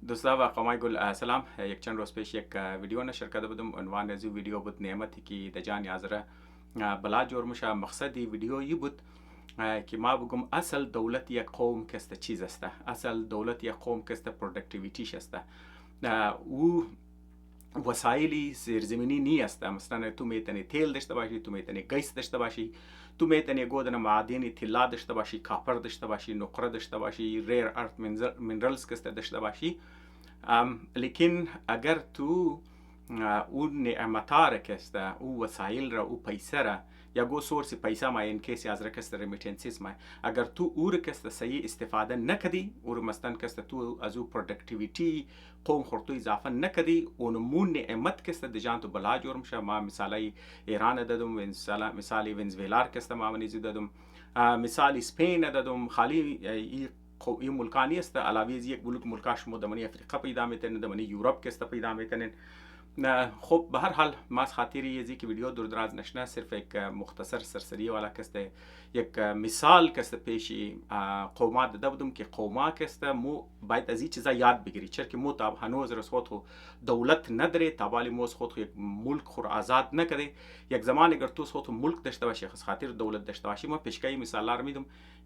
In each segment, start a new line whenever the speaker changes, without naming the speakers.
دوستا و آقای گل سلام. یک چند روز پیش یک ویدیو نشر کرده بودم. عنوان از این ویدیو بود نعمتی که در جان یازره بلا جور میشه. مقصدی ویدیویی بود که ما بگم اصل دولت یک قوم کست چیز است. اصل دولت یک قوم کست پروداکتیویتیش است. او وسایلی زیرزمینی نیست. مثلا تو میتونی تیل داشته باشی، تو میتونی گیس داشته باشی، تو میتونی گودن معادن طلا داشته باشی، کاپر داشته باشی، نقره داشته باشی، ریر ارث مینرالز کست داشته باشی. لیکن اگر تو اون نعمتا را کسته، او وسایل را، او پیسه را، یا گو سورس پیسه ما این کسی از رکست رمیتنسیس ما، اگر تو او را کسته صحیح استفاده نکدی، او را مثلا کسته تو از او پروداکتیویتی قوم خورتو اضافه نکدی، اونمون نعمت کسته دجان تو بلا جور میشه. ما مثالی ایران دادم، مثالی ونزویلا کسته ما منیزی دادم، مثالی اسپین دادم. خالی این ملکانی است علاوه از یک ملکاش مو دمنی افریقا پیدا میتونن، دمنی یورپ کسته پیدا میتونن. خب به هر حال ما خاطر یزی که ویدیو دور دراز نشنه، صرف یک مختصر سرسری والا کسته یک مثال کسته پیشی قومات داده بودم که قومات کسته مو باید از این چیزا یاد بگیری، چرا که مو تاب هنوز رس خود دولت نداره، تابالی مو خود یک ملک خور آزاد نکرده. یک زمان اگر تو خود ملک داشته باشی، خاطر دولت داشته باشی، ما پیشکای مثال میدم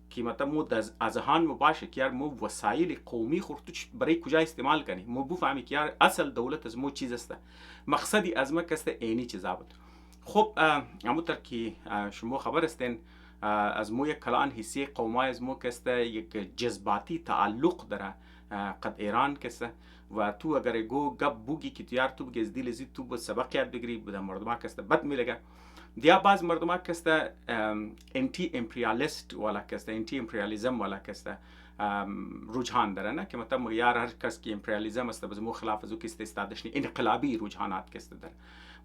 که مثلا مو از هان مو باشه که یار مو وسایل قومی خورتو برای کجا استعمال کنی، مو بفهمی که یار اصل دولت از مو چیز است. مقصدی از ما کسته اینی چیزا بود. خب همونطور که شما خبر هستین، از مو یک کلان حسی قومای از مو کسته یک جذباتی تعلق داره قد ایران کسته. و تو اگر گو گپ بوگی که یار تو بگی از دیل زی تو با سبق یاد بگیری بوده مردم کسته بد میلگه. دیا بعض مردم کسته انتی امپریالیست والا کسته، انتی امپریالیزم والا کسته رجحان داره، نه که مثلا یار هر کس که امپریالیزم است بز مو خلاف از او کسته استادشنی انقلابی رجحانات کسته داره.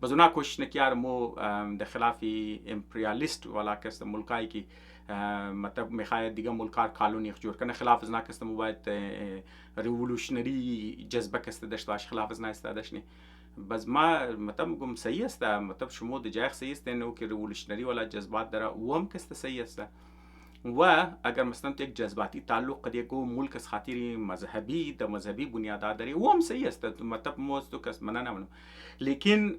بز اونا کوشش نکیار مو د خلاف امپریالیست والا کسته ملکایی که مطلب میخواد دیگه ملکار کالونی جور کنه، خلاف از نا کسته مو باید ریولوشنری جذبه کسته داشته باشه، خلاف از نا استادشنی. بس ما مطلب میگم صحیح است، مطلب شما د جایخ صحیح است نه که ریولوشنری والا جذبات داره و هم کسته صحیح است. و اگر مثلا یک جذباتی تعلق قد یک ملک از خاطر مذهبی د مذهبی بنیادات داری و هم صحیح است، مطلب موضوع کس منه نمونم. لیکن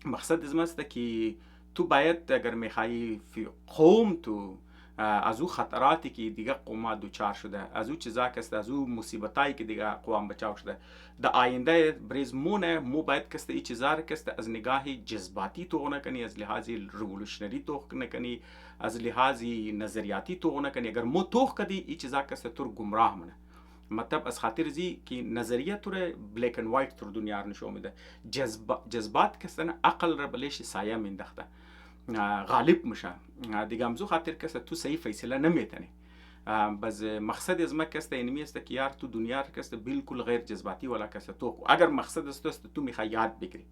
مقصد از است که تو باید اگر میخوایی قوم تو از او خطراتی که دیگه قوم دوچار شده، از او چیزا کسته، از او مصیبتایی که دیگه قوم بچاو شده، در آینده بریزمونه مو باید کسته ای چیزا را کسته از نگاه جذباتی تو نکنی، از لحاظ ریولوشنری تو نکنی، از لحاظ نظریاتی تو نکنی. اگر مو توخ کدی ای چیزا کسته تو گمراه منه. مطلب از خاطر زی که نظریه تو بلیک اند وایت تو دنیا نشون میده. جذبات کسته عقل را بلیش سایه میندخته، غالب میشه دیگه. همزو خاطر کسته تو صحیح فیصله نمیتنی. بس مقصد از ما کسته اینمی است که یار تو دنیا کسته بالکل غیر جذباتی ولا کسته تو اگر مقصد است تو میخوای یاد بگیری.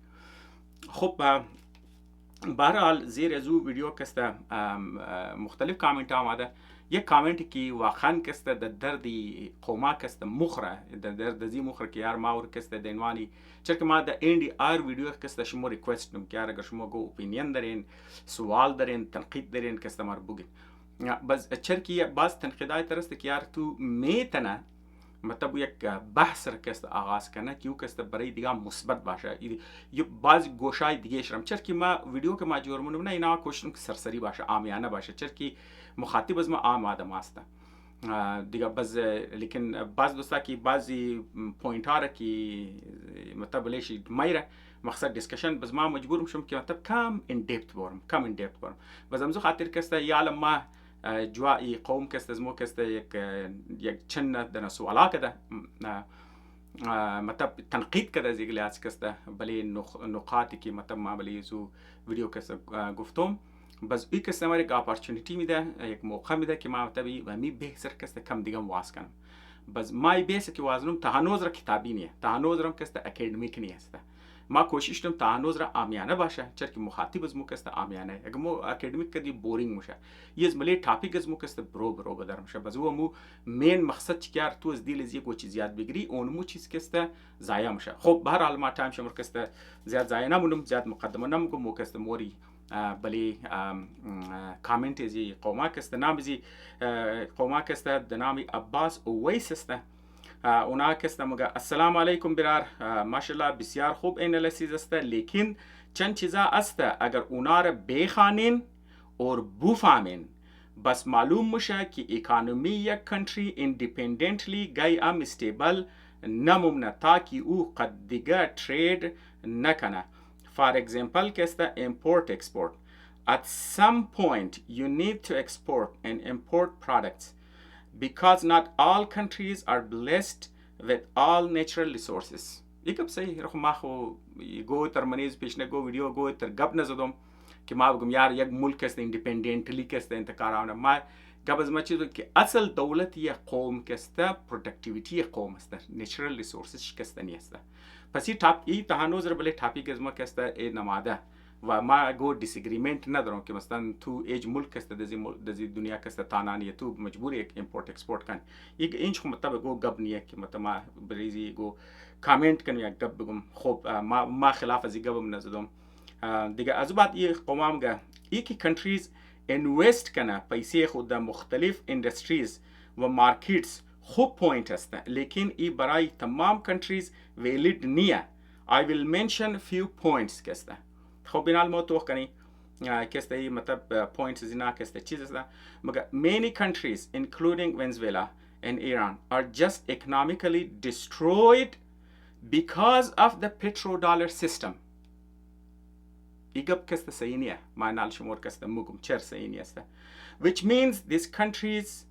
خب بهرحال زیر از او ویدیو کسته مختلف کامنت آمده. یک کامنت که واقعا کسته د دردی قوما کسته مخره، د درد زی مخره که یار ما ور کسته دینوانی، چرا که ما د اندی آر ویدیو کسته شما ریکوست نم که یار اگر شما گو اپینین دارین، سوال دارین، تنقید دارین کسته مار بگین. بس چرا که بعض تنقیدای ترسته که یار تو میتنه مطلب یک بحث را کست آغاز کنه که او کست برای دیگه مثبت باشه، یه بعض گوشای دیگه شرم. چرا که ما ویدیو که ما جور مونم نه اینا کوشش که سرسری باشه، عامیانه باشه، چرا که مخاطب از ما عام آدم هست دیگه. بس لیکن بعض دوستا که بعضی پوینت ها را که مطلب لیشی میره مقصد دیسکشن، بس ما مجبور میشم که مطلب کم این دیپت برم، کم این دیپت برم. بس همزو خاطر کسته یعلم ما جوایی قوم کسته از مو کسته یک چند دنا سوالا کده مطلب تنقید کده از اگلیاس کسته بلی نقاطی که مطلب ما بلی زو ویدیو کسته گفتم. بس ای کسته ما یک اپورتونیتی میده، یک موقع میده که ما مطلبی و می بهتر کسته کم دیگه واس کنم. بس ما بیسه که وازنم تهانوز را کتابی نیه، تهانوز را کسته اکادمیک نیسته. ما کوشش کنم تهانوز را عامیانه باشه، چرا که مخاطب از مو کسته عامیانه. اگر مو اکادمیک کدی بورینگ میشه، یه ملی ټاپیک از مو کسته برو بدرم شه. بس و مو مین مقصد چیکار تو از دیل از یک چیز یاد بگیری، اون مو چیز کسته ضایع میشه. خب به هر حال ما تایم شمر کسته زیاد ضایع نمونم، زیاد مقدمه نمگم. مو کسته موری بلی کامنت ازی قوما کسته نام ازی قوما کسته د نامی عباس اویس است. اونا کس نمگه السلام علیکم برار ماشاءالله بسیار خوب انالیسیز است، لیکن چند چیزا است اگر اونا را بخوانین اور بفهمین بس معلوم میشه که اکانومی یک کنتری ایندیپندنتلی گای ام استیبل نمومنه تا که او قد دیگه ترید نکنه. فار اگزامپل که است import export. At some point you need to export and import products because not all countries are blessed with all natural resources. یک بسیار رخ ما خو گو تر منیز پیش نگو ویدیو گو تر گپ نزدم که ما بگم یار یک ملک است ایندیپندنتلی که است انتقارانه ما گپ از ما چیزو که اصل دولت یک قوم که است پروڈکتیویتی قوم است نیچرال ریسورسز که است نیست. پس ای تهانوز رو بله تاپیک از ما که است نماده و ما گو دیسگریمنت ندارم که مثلا تو ایج ملک است دزی دنیا که است تانانی تو مجبور یک ایمپورت ایکسپورت کن یک اینچ خو مطلب گو گپ نیه که مطلب ما بریزی گو کامنت کنم یک گپ بگم خب ما خلاف از گپم نزدم دیگه. از بعد این قوام گه یکی کنتریز انویست کنه پیسه خود در مختلف اندستریز و مارکتس خوب پوینت است، لیکن ای برای تمام کنتریز ویلید نیه. I will mention few points که است. خب بینال ما توخ کنی که است ای مطلب پوینتس زینا که است چیز است مگر many countries including Venezuela and Iran are just economically destroyed because of the petrodollar system. ایگب که است صحیح نیه معنال شمور که است مگم چر صحیح نیست. Which means these countries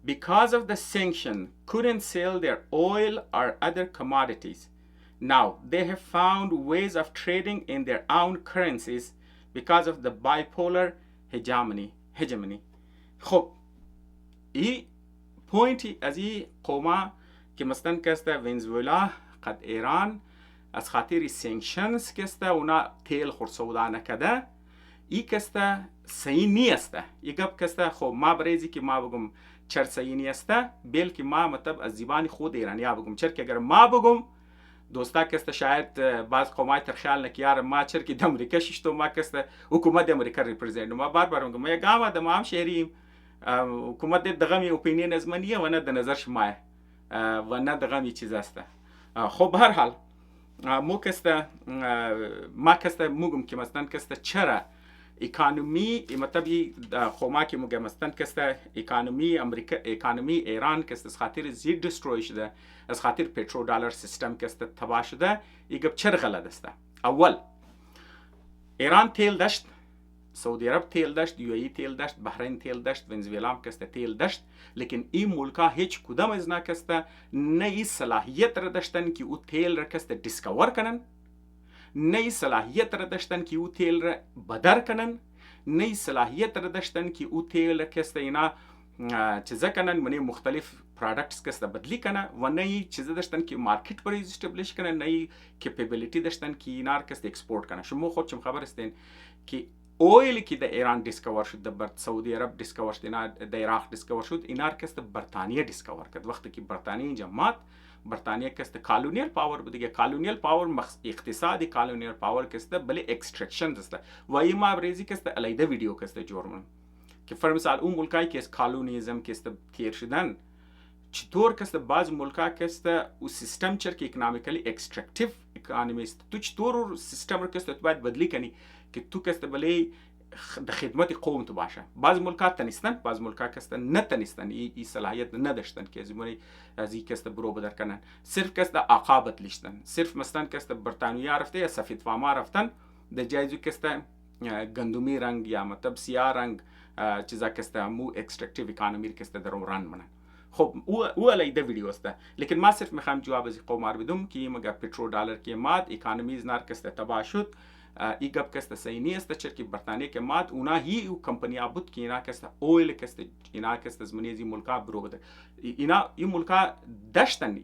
because of the sanction couldn't sell their oil or other commodities. Now, they have found ways of trading in their own currencies because of the bipolar hegemony. خب ای پوینتی از ای قوما که مثلا کسته ونزوئلا قد ایران از خاطر سانکشنز کسته اونا تیل خورسودا نکده ای کسته صحیح نیسته. ای گپ کسته خب ما بریزی که ما بگم چر صحیح نیسته بلکه ما مطلب از زبان خود ایرانیا بگم چر که اگر ما بگم دوستا کسته شاید بعض قومای تر خیال نکیار ما چر که د امریکا ششتو ما کسته حکومت د امریکا ریپرزنت ما بار میگم ما گاما د ما هم شهریم حکومت دغه می اپینین از منیه و نه د نظر شما و نه دغه می چیز است. خب هر حال مو کسته ما کسته موگم که مثلا کسته چرا اکانومی مطلبی خوما که مگه مثلا کسته اکانومی امریکا اکانومی ایران کسته از خاطر زیر دستروی شده از خاطر پترو دلار سیستم کسته تباه شده ایگب چرا غلط است. اول ایران تیل داشت، سعودی عرب تیل داشت، یو ای تیل داشت، بحرین تیل داشت، ونزوئلا هم کسته تیل داشت، لیکن این ملکا هیچ کدام از نه کسته نه ای صلاحیت را داشتن که او تیل را کسته دیسکور کنن، نه صلاحیت را داشتن که او تیل را بدر کنن، نه صلاحیت را داشتن که او تیل کسته اینا چیزا کنن منی مختلف پروداکتس کسته بدلی کنه و نه چیزا داشتن که مارکت پر استابلیش کنن، نه کپابیلیتی داشتن که اینا کسته اکسپورت کنه. شما خودتون خبر هستین که اویل که در ایران دیسکور شد، در سعودی عرب دیسکور شد، اینا در عراق دیسکور شد، اینا کسته برطانیه دیسکور کرد. وقتی که برطانیه اینجا مات برطانیه کسته کالونیل پاور بوده. کالونیل پاور اقتصادی کالونیل پاور کسته بله اکسترکشن دسته و این ما بریزی کسته علیده ویدیو کسته جورمون که فر مثال اون ملکایی که از کالونیزم کسته تیر شدن چطور کسته بعض ملکا کسته او سیستم چر که اکنامیکلی اکسترکتیو اکانومی است تو چطور سیستم رو کسته تو باید بدلی کنی که تو کسته بله د خدمت قوم تو باشه. بعض ملکات تنیستن، بعض ملکات کسته نه تنیستن، ای صلاحیت نداشتن که از این کسته برو بدر کنن، صرف کسته عقابت لیشتن، صرف مثلا کسته برطانویا رفته یا سفید فاما رفتن در جایزو کسته گندمی رنگ یا مطلب سیاه رنگ چیزا کسته مو اکسترکتیو اکانومی کسته در ران منن. خب او علیده ویدیو است، لیکن ما صرف میخوام جواب از قوم بدم که مگه پترو دلار که ماد اکانومیز نار کسته تباه شد ای گپ کسته صحیح نیست. چرا که برطانیه که ماد اونا هی او کمپنی بود که اینا کسته اویل کسته اینا کسته زمینی از این ملکا برو بده. اینا این ملکا داشتن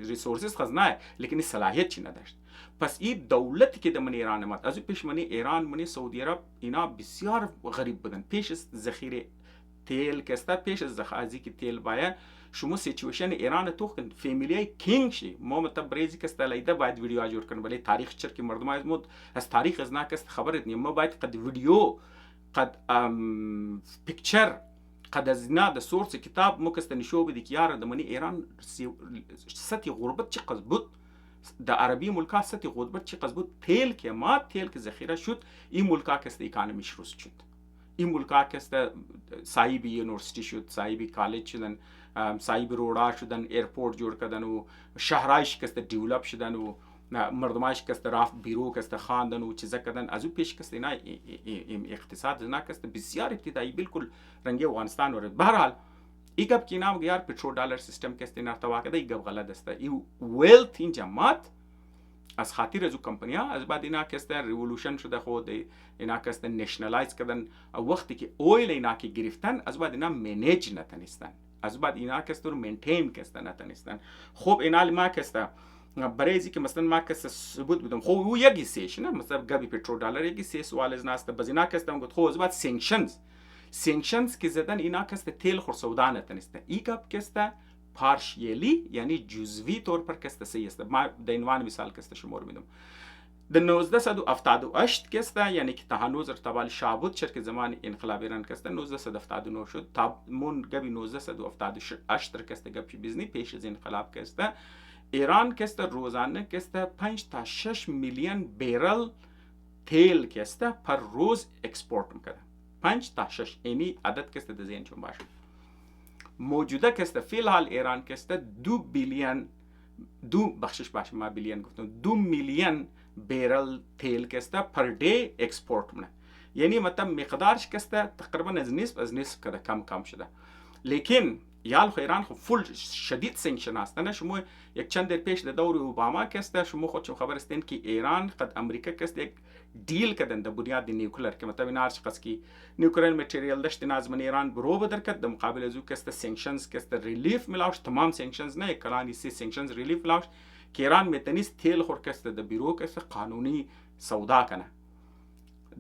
ریسورسز خزانه لیکن صلاحیت چی نداشت. پس این دولتی که در ایران ماد از پیش منی ایران منی سعودی عرب اینا بسیار غریب بودن. پیش از ذخیره تیل کسته پیش از ذخازی که تیل باید شما سیچویشن ایران تو فامیلیای کینگ شی ما مطلب بریزی کسته لیده باید ویدیو جور کنه ولی تاریخ چر که مردم از مود از تاریخ از ناکست خبرت نیم ما باید قد ویدیو قد پیکچر قد از اینا د سورس کتاب مکست نشو بدی که یار دمانی ایران سطح غربت چقدر بود در عربی ملکا سطح غربت چقدر بود تیل که ذخیره شد این ملکا کست اکانومیش رست شد این ملکا کست صاحب یونیورسیتی شد صاحب کالج شدن صاحب رودا شدن ایرپورت جور کردن و شهرایش کست دیولپ شدن و مردمایش کست رافت بیرو کست خواندن و چیزا کردن از او پیش کست اینا اقتصاد اینا کست بسیار ابتدایی بالکل رنگی افغانستان ورد. بهرحال ایگب کی نام گیار پترول دلار سیستم کست اینا ارتوا کرده ایگب غلط است ای ویلت این جماعت از خاطر از کمپانیا از بعد اینا کست ریولوشن شده خود اینا کست نشنالایز کردن وقتی که اویل اینا که گرفتن از بعد اینا منیج نتونستن از بعد اینا کست رو مینتین کست نتونستن. خب اینا ما کست برای اینکه مثلا ما کس ثبوت بدم خب او یکی سیش نه مثلا گابی پترول دلار یکی سی سوال از ناست باز اینا کستم گفت خب از بعد سانکشنز که زدن اینا کست تیل خرسودان نتونسته ایگاب کست پارشیلی یعنی جزوی طور پر کست سیست. ما در عنوان مثال کست شمار میدم در 1978 کست یعنی که تهانوز ارتبال شابود شرک زمان انقلاب ایران کست 1979 شد تا مون گابی 1978 کست گابی بیزنی پیش از انقلاب کست ایران کست روزانه کست 5 تا 6 میلیون بیرل تیل کست پر روز اکسپورت میکنه 5 تا 6 اینی عدد کست در ذهن چون باشه. موجوده کست فی الحال ایران کست 2 میلیون بیرل تیل کست پر دی اکسپورت منه یعنی مطلب مقدارش کست تقریبا از نصف کده کم شده. لیکن یال خو ایران خو فول شدید سانکشن است نه شما یک چند در پیش در دور اوباما کست شما خود خبر استین که ایران قد امریکا کست یک دیل کردن در بنیاد نیوکلر که مطلب این هرچ قصد که نیوکلر متریال داشت نازمن ایران برو بدر کرد در مقابل از او کست سانکشنز کست ریلیف ملاوش تمام سانکشنز نه کلانی سی سانکشنز ریلیف ملاوش که ایران میتونست تیل خور کست در بیرو کست قانونی سودا کنه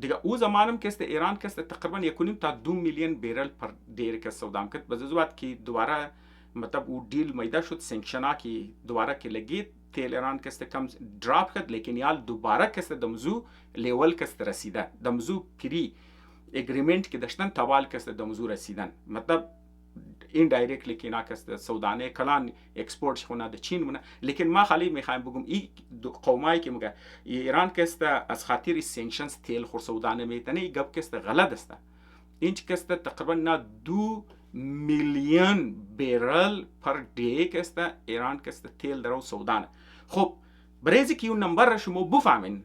دیگه او زمانم کست ایران کست تقریبا 1.5 تا 2 میلیون بیرل پر دیر کست سودام کرد باز از وقت که دوباره مطلب او دیل میده شد سانکشنا که دوباره که لگید تیل ایران کست کم دراپ کرد لیکن یال دوباره کست دمزو لیول کست رسیده دمزو پری اگریمنت که داشتن توال کست دمزو رسیدن مطلب این دایرکتلی که اینا کست سودانه کلان اکسپورتش خونه در چین مونه. لیکن ما خالی میخوایم بگم این قومایی که میگه ایران کست از خاطر سانکشنز تیل خور سودانه میتنه این گپ کست غلط است. این کست تقریبا 2 میلیون بیرل پر دی کست ایران کست تیل درو سودانه. خب برای اینکه اون نمبر شما بفهمین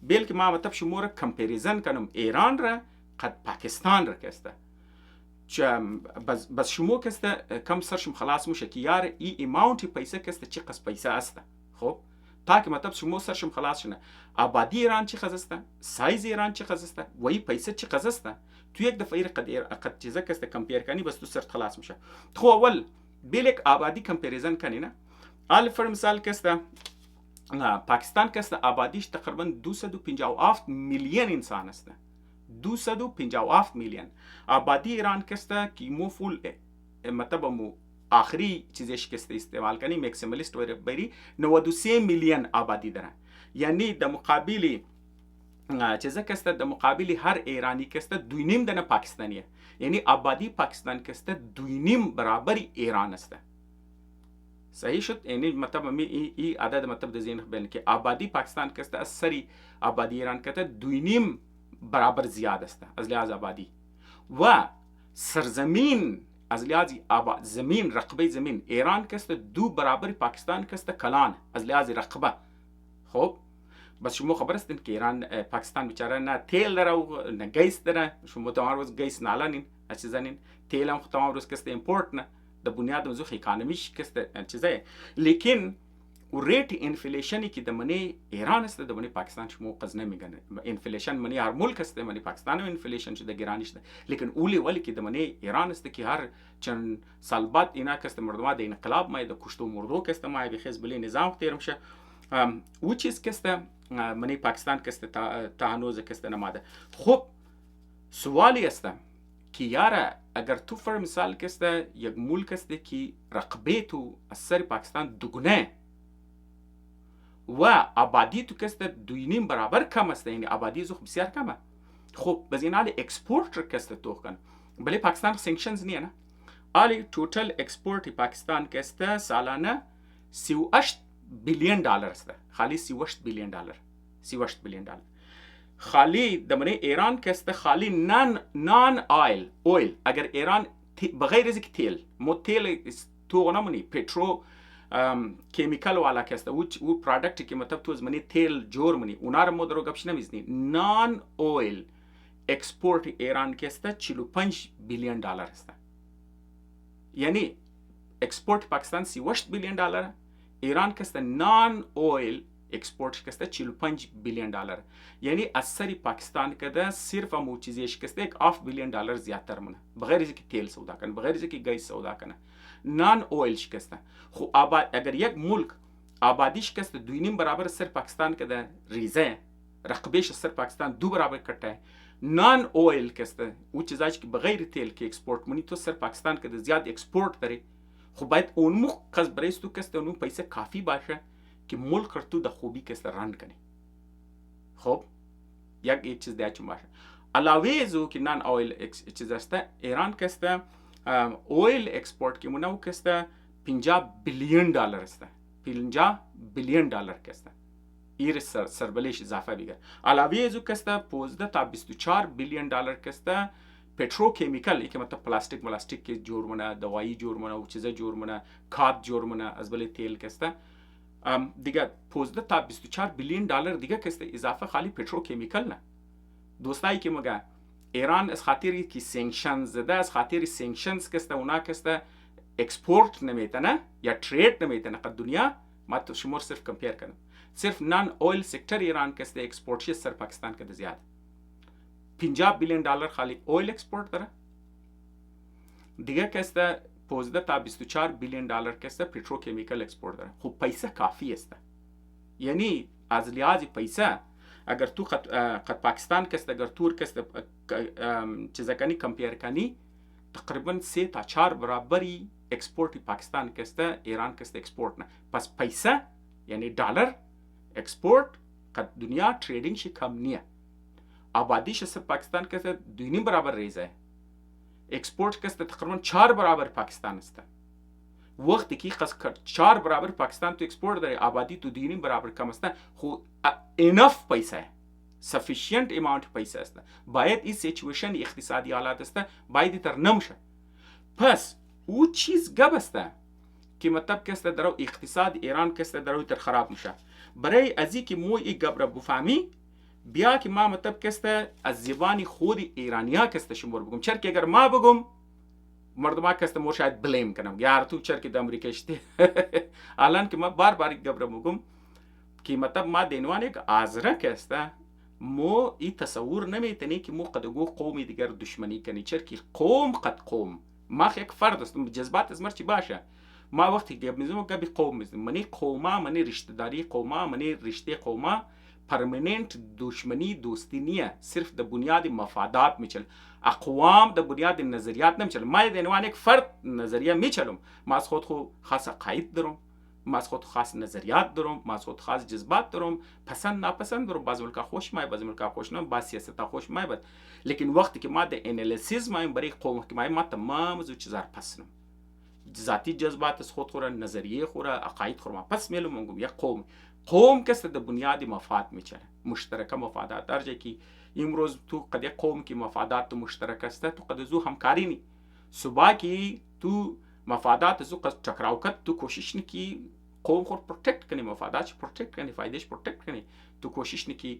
بیل که ما مطلب شما را کمپریزن کنم ایران را قد پاکستان را کسته بس شما کسته کم سرشم خلاص موشه که یار ای اماونتی پیسه کسته چی قصد پیسه است. خب تا که مطلب شما سرشم خلاص شنه آبادی ایران چی خزسته سایز ایران چی خزسته و ای پیسه چی خزسته تو یک دفعه قد چیزا کسته کمپیر کنی بس تو سرت خلاص میشه. تو اول بیل یک آبادی کمپریزن کنی نه آل فر مثال کسته پاکستان کسته آبادیش تقریبا 257 میلیون انسان است 257 میلیون. آبادی ایران کسته که مو فول مطلب مو آخری چیزش کسته استعمال کنی میکسیمالیست و بری 93 میلیون آبادی داره یعنی در مقابل چیزا کسته در مقابل هر ایرانی کسته 2.5 دانه پاکستانیه یعنی آبادی پاکستان کسته 2.5 برابر ایران است. صحیح شد یعنی مطلب این عدد مطلب در ذهن بین که آبادی پاکستان کسته از سری آبادی ایران کسته 2.5 برابر زیاد است از لحاظ آبادی و سرزمین از لحاظ زمین رقبه زمین ایران کسته 2 برابر پاکستان کسته کلان از لحاظ رقبه. خب بس شما خبر هستین که ایران پاکستان بیچاره نه تیل داره و نه گیس داره شما تمام روز گیس نالانین از چیزانین تیل هم تمام روز کسته امپورت نه در بنیاد موضوع اکانومیش کسته چیزه لیکن و ریت انفلیشنی که دمنی ایران است دمنی پاکستان شما قز نمیگنه انفلیشن منی هر ملک است دمنی پاکستان انفلیشن شده گرانیش ده لیکن اولی ولی که دمنی ایران است که هر چند سال بعد اینا کست مردم ده انقلاب ما ده کشته و مردو کست ما به حزب نظام تیرم شه او چیز کست منی پاکستان کست تا هنوز کست نماده. خب سوالی است که یاره اگر تو فر مثال کست یک ملک است که رقبه تو از سر پاکستان دوگونه و آبادی تو کسته 2.5 برابر کم است یعنی آبادی زخ بسیار کمه. خب بز این حال اکسپورت را کسته تو کن بله پاکستان سانکشنز نیه نه آلی توتال اکسپورت پاکستان کسته سالانه 38 بیلیون دلار است خالی 38 بیلیون دلار 38 بیلیون دلار خالی دمنه ایران کسته خالی نان اویل اگر ایران بغیر از تیل مو تیل تو نمونی پترو کیمیکل والا کسته او پرودکت که مطلب تو از منی تیل جور منی اونا رو مدرو گپش نمیزنی نان اویل اکسپورت ایران کسته 45 بیلیون دلار است یعنی اکسپورت پاکستان 38 بیلیون دلار ایران کسته نان اویل एक्सपोर्ट कस्ते 45 billion dollar यानी असरी पाकिस्तान कदा सिर्फ हम वो चीज़ें कस्ते $1 बिलियन ज्यादा मना बगैर इसके तेल सौदा करना बगैर इसके गैस सौदा करना नॉन ऑयल शिकस्ता खो आबाद अगर एक मुल्क आबादी शिकस्त दुनिया बराबर सर पाकिस्तान कदा रीज़े रकबेश सर पाकिस्तान दो बराबर कट्टा है नॉन ऑयल कस्ते वो चीज़ की बगैर तेल के एक्सपोर्ट मनी तो सर पाकिस्तान कदा ज़्यादा एक्सपोर्ट करे खो बात उनमुख कस बरेस तो कस्ते उन्हें पैसे काफ़ी बाशा कि मुल्क करतू द खूबी के सर रन करें खूब एक चीज़ द्याची बाशा अलावे जो कि नॉन ऑयल चीज़ असता ईरान कस्ता ऑयल एक्सपोर्ट की मुनाव कस्ता $50 बिलियन असता $50 बिलियन कस्ता ईर सरबलेश इजाफा बिगर अलावे जो कस्ता 24 बिलियन कस्ता पेट्रोकेमिकल के मतलब प्लास्टिक के जोर मना दवाई जोर मना चीज़ें जोर मना खाद जोर मना अजबले तेल कस्ता دیگه 24 بیلیون دلار دیگه کسته اضافه خالی پتروکیمیکل نه دوستایی که مگه ایران از خاطری که سانکشنز زده از خاطری سانکشنز کسته اونا کسته اکسپورت نمیتونه یا ترید نمیتونه قد دنیا ما تو شمار صرف کمپیر کنم صرف نان اویل سکتر ایران کسته اکسپورتش سر پاکستان کده زیاد 50 بیلیون دلار خالی اویل اکسپورت داره دیگه کسته 24 بیلیون کسته پتروکیمیکل اکسپورت داره خب پیسه کافی است یعنی از لحاظ پیسه اگر تو قد پاکستان کسته اگر تور کسته چیزا کنی کمپیر کنی تقریبا 3 تا 4 برابری اکسپورت پاکستان کسته ایران کسته اکسپورت نه پس پیسه یعنی دلار اکسپورت قد دنیا تریدینگ شی کم نیه آبادیش سر پاکستان کسته دونیم برابر ریزه एक्सपोर्ट कस्ते तकरीबन 4 बराबर पाकिस्तान است वक्त की कस 4 बराबर पाकिस्तान तो एक्सपोर्ट दरे आबादी तो दीनी बराबर कम است खो इनफ पैसा है सफिशिएंट अमाउंट पैसा است باید این सिचुएशन اقتصادی حالات است باید تر نمشه پس او چیز گب است که مطلب کسته درو اقتصاد ایران کسته درو تر خراب میشه برای ازی که مو ای گب را بفهمی بیا که ما مطلب کسته از زبانی خود ایرانیا کسته شمار بگم چرا که اگر ما بگم مردم کسته مور شاید بلیم کنم یار تو چرا که د امریکا شته الان که ما بار گبر بگم که مطلب ما دینوان یک آزره کسته مو ای تصور نمیتونی که مو قدگو قومی دیگر دشمنی کنی چرا که قوم قد قوم ما یک فرد است جذبات از مرچی باشه ما وقتی گپ میزنم گپ قوم میزنم منی قوما منی رشته داری قوما منی رشته قوما परमानेंट दुश्मनी दोस्ती नहीं है सिर्फ द बुनियादी मफादात में चल अक़वाम द बुनियादी नज़रियात नहीं चल मैं देनवान एक फ़र्द नज़रिया में चलूँ मास खुद को ख़ास अक़ाइद दरूँ मास खुद ख़ास नज़रियात दरूँ मास खुद ख़ास जज्बात दरूँ पसंद नापसंद दरूँ बाज़ मुल्का खुश माए बाज़ मुल्का खुश ना बाज़ सियासत खुश माए बद लेकिन वक्त के माद एनालिसिस माए बड़ी कौम के माए मा तमाम जो चीज़ार पसंद ذاتی جذبات از خود خوره نظریه خوره عقاید خوره پس میلم میگم یک قوم کسته د بنیادی مفاد میچله مشترک مفادات درجه کی امروز تو قد یک قوم کی مفادات مشترک است تو قد زو همکاری نی صبح کی تو مفادات زو قد ټکراوکت تو کوشش نکی قوم خود پروتکت کنی مفادات پروتکت کنی فایدهش پروتکت کنی تو کوشش نکی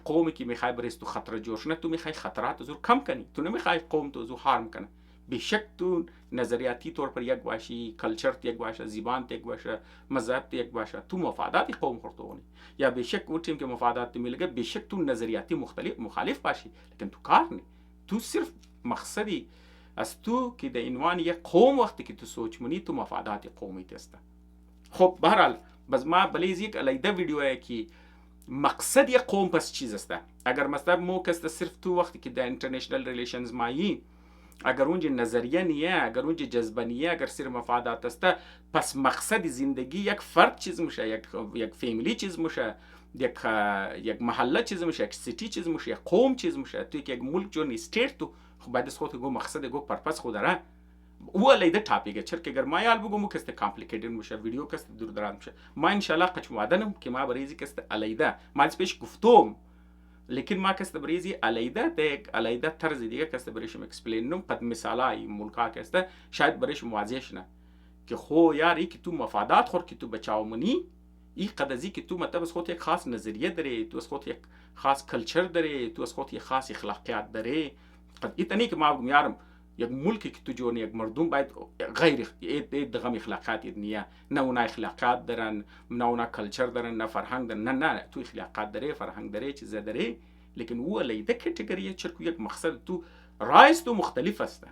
قومی که میخوای برست تو خطر جوش نه تو میخوای خطرات زور کم کنی تو نمیخوای قوم تو زو هارم کنه बेशक तो नज़रियाती तौर पर एक बाशी कल्चर एक बाशा ज़िबान एक बाशा मज़हब एक बाशा तो मफादाती कौम करते होने या बेशक वो टीम के मफादात मिल गए बेशक तो नज़रियाती मुखालिफ बाशी लेकिन तो कार नहीं तो सिर्फ मकसदी अस्तु कि द इनवान ये कौम वक्त की तो सोच मनी तो मफादाती कौमी तेस्ता खब बहरहाल बस माँ बलीज़ एक अलग वीडियो है कि मकसद ये कौम बस चीज़ अस्ता अगर मतलब मो कस्ता सिर्फ तो वक्त की the international relations my اگر اونجا نظریه نیه اگر اونجا جذبه نیه اگر صرف مفادات است پس مقصد زندگی یک فرد چیز میشه یک فامیلی چیز میشه یک محله چیز میشه یک سیتی چیز میشه یک قوم چیز میشه تو یک ملک جو استیت تو خب باید خودت گو مقصد گو پرپس خود داره او علیده تاپیکه چرا که اگر ما یال بگم که است کامپلیکیتد میشه ویدیو که است دور دراز میشه ما ان شاء الله قچ وعدنم که ما بریزی که است علیده ما پیش گفتم لیکن ما که است بریزی علیده یک علیده طرز دیگه که است بریشم اکسپلین نم قد مثالای ملکا که است شاید بریشم واضح نه که خو یاری که تو مفادات خور که تو بچاو منی این قدزی که تو مطلب از خودت یک خاص نظریه داری تو از خودت یک خاص کلچر داری تو از خودت یک خاص اخلاقیات داری قد ایتنی که ما بگم یارم یک ملکی که تو جوانی یک مردم باید غیر دغم اخلاقیات نیه نه اونا اخلاقیات دارن نه اونا کلچر دارن نه فرهنگ دارن نه تو اخلاقیات داری فرهنگ داری چیز داری لیکن او علیده کاتگوری چرکو یک مقصد تو رایز تو مختلف است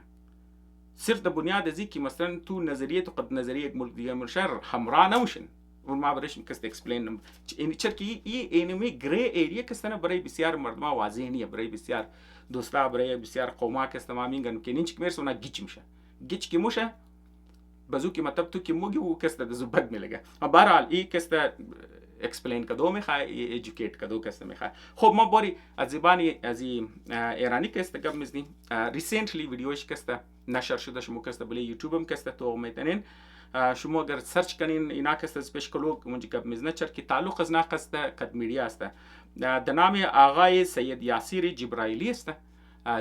صرف د بنیاد ازی که مثلا تو نظریه تو قد نظریه یک ملک دیگه مرشر همراه نموشن و ما برش کست اکسپلین این چرکی این اینمی گری ایریا کستنه برای بسیار مردم واضح نیه برای بسیار دوستا برای بسیار قوما کست ما میگن که نینچ کمرس اونا گیچ میشه گیچ کی موشه بازو کی مطلب تو کی موگی و کست د زبد میلگه بهرحال این کست اکسپلین کدو میخواه ایژوکیت کدو کست میخواه خب ما باری از زبانی از ایرانی کست گپ میزنیم ریسنتلی ویدیوش کست نشر شده شما کست بله یوتیوب هم کست تو میتونین شما اگر سرچ کنین اینا کست اسپیشکلو منجی گپ میزنه چر کی تعلق از ناقص کد میډیا است د نام آقای سید یاسیر جبرائیلی است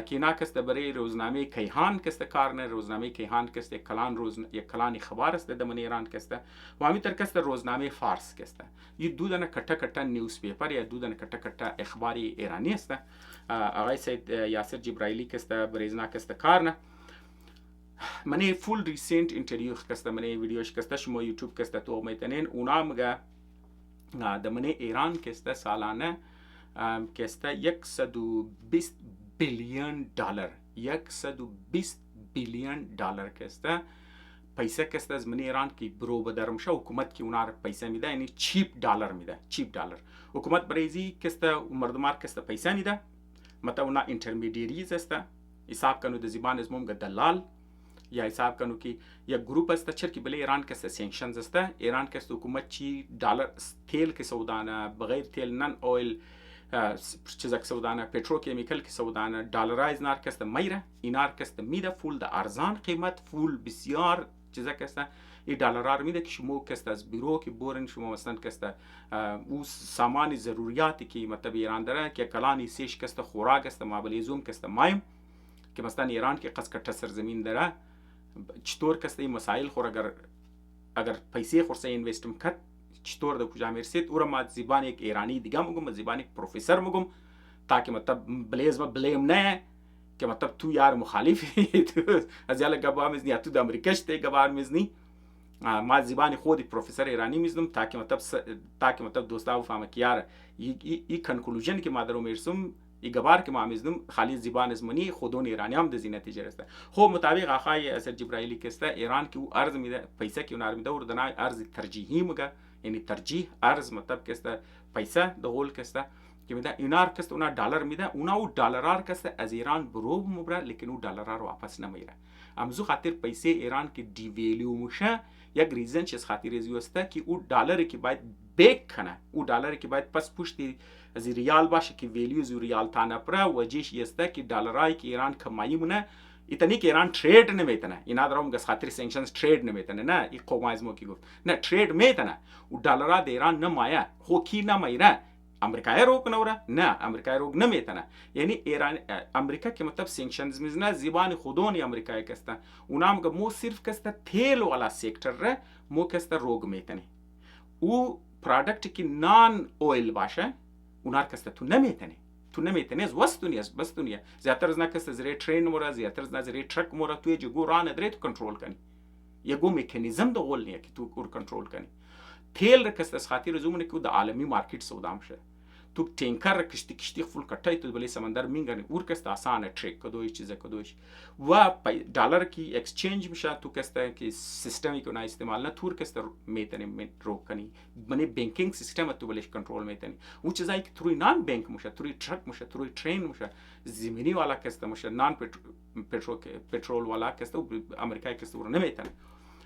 که اینا کست برای روزنامه کیهان کست کار نه روزنامه کیهان کست یک کلان خبر است د من ایران کست و همین تر کست روزنامه فارس کست یہ دو دنه کټه کټه نیوز پیپر یا دو دنه کټه کټه اخباری ایرانی است آقای سید یاسر جبرائیلی کست بریزنا کست کار نه منی فول ریسنت اینترویو کست منی ویدیوش کست شما یوتیوب کست تو میتونین اونا مگه د منی ایران کست سالانه کست 120 بیلیون دلار 120 بیلیون دلار کسته پیسه کسته از من ایران که برو بدرمشه حکومت که اونا پیسه میده یعنی چیپ دلار میده چیپ دلار حکومت برایزی کسته مردمار کسته پیسه میده متا اونا اینترمدیریز است حساب کنو د زبان از موم دلال یا حساب کنو که یک گروپ است چر که بله ایران کسته سانکشنز است ایران کسته حکومت چی دلار تیل که سودانه بغیر تیل نن اویل چیزا که سودانه پتروکیمیکل که سودانه دلارایز نار کسته میره اینار کسته میده فول د ارزان قیمت فول بسیار چیزا کسته این دلار میده که شما کسته از بیرو که بورن شما مثلا کسته او سامان ضروریاتی که مطلب ایران داره که کلانی سیش کسته خوراک است مابلیزوم کسته مایم که مثلا ایران که قصد کټه سرزمین داره چطور کسته این مسائل خور اگر پیسه خورسه اینوستم کت چطور د کجا میرسید او را ما زبان یک ایرانی دیگه میگم زبان یک پروفسور میگم تاکه مطلب بلیز ما بلیم نه که مطلب تو یار مخالفی تو از یالا گبا میزنی یا تو د امریکاش ته گبار میزنی ما زبان خودی پروفسور ایرانی میزنم تاکه مطلب دوستا بفهمه که یار این کنکلوژن که ما درو میرسم ای گبار که ما میزنم خالی زبان از منی خودون ایرانی هم د زینت نتیجه رسته خب مطابق آقای اسر جبرائیلی کسته ایران که او ارز میده پیسه که اون میده ور دنای ارز ترجیحی مگه یعنی ترجیح ارز مطلب کسته پیسه دغول کسته که میده اینار کسته اونا دلار میده اونا او دلار کسته از ایران برو مبره لیکن او دلار رو واپس نمیره امزو خاطر پیسه ایران که دیویلیو میشه یک ریزن چیز خاطر ازیو است که او دلاری که باید بیک کنه او دلاری که باید پس پشتی از ریال باشه که ویلیوز ریال تانه پره وجهش است که دلارای که ایران کمایی مونه ایتنی که ایران ترید نمیتونه اینا درام گس خاطر سانکشنز ترید نمیتونه نه این قومایزمو کی گفت نه ترید میتونه او دلار د ایران نمایه خو کی نمایره امریکای رو کنوره نه امریکای رو نمیتونه یعنی ایران امریکا که مطلب سانکشنز میزنه زبان خودونی امریکای کسته اونام که مو صرف کسته تیل والا سیکتر ره مو کسته روگ میتونه او پروداکت که نان اویل باشه اونار کسته تو نمیتونی از بس دنیا زیاتر از نکسته زیر ترین مورا زیاتر از زیر ترک مورا توی جو ران درې تو کنټرول کنی یگو میکانیزم د غول نه کی تو کور کنټرول کنی تیل رکسته خاطر زومونه کو د عالمی مارکیټ سودام شه تو تینکر کشتی فول کټای تو بلی سمندر مینگنی اور کسته آسانه تریک کدوی چیز کدویش و دلار کی اکسچنج میشه تو کسته کی سیستمی کو نه استعمال نه تور کسته میتونی رو کنی منی بانکینگ سیستم تو بلیش کنټرول میتونی او چیزایی که توی نان بانک میشه توی ترک میشه توی ترین میشه زمینی والا کسته میشه نان پترول والا کسته امریکای کسته رو نمیتونه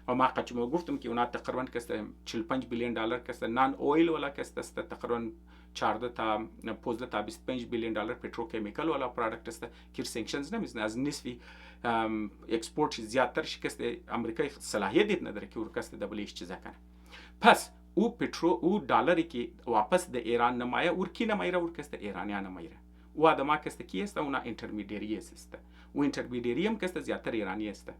وما قد گفتم که اونا تقریبا کسته 45 بیلیون دلار کسته نان اویل ولا کسته است تقریبا 14 تا 15 تا 25 بیلیون دلار پتروکیمیکال ولا پروداکت است که سانکشنز نمیزنه از نصفی اکسپورت زیادتر شکسته آمریکا صلاحیت نداره که ورکسته دبلیش چیزا کنه. پس او او دلاری که واپس د ایران نمایه ورکی نمایره ورکسته ایرانیان نمایره او آدما کسته کی است اونا اینترمدیری است و اینترمدیری هم کسته زیادتر ایرانی است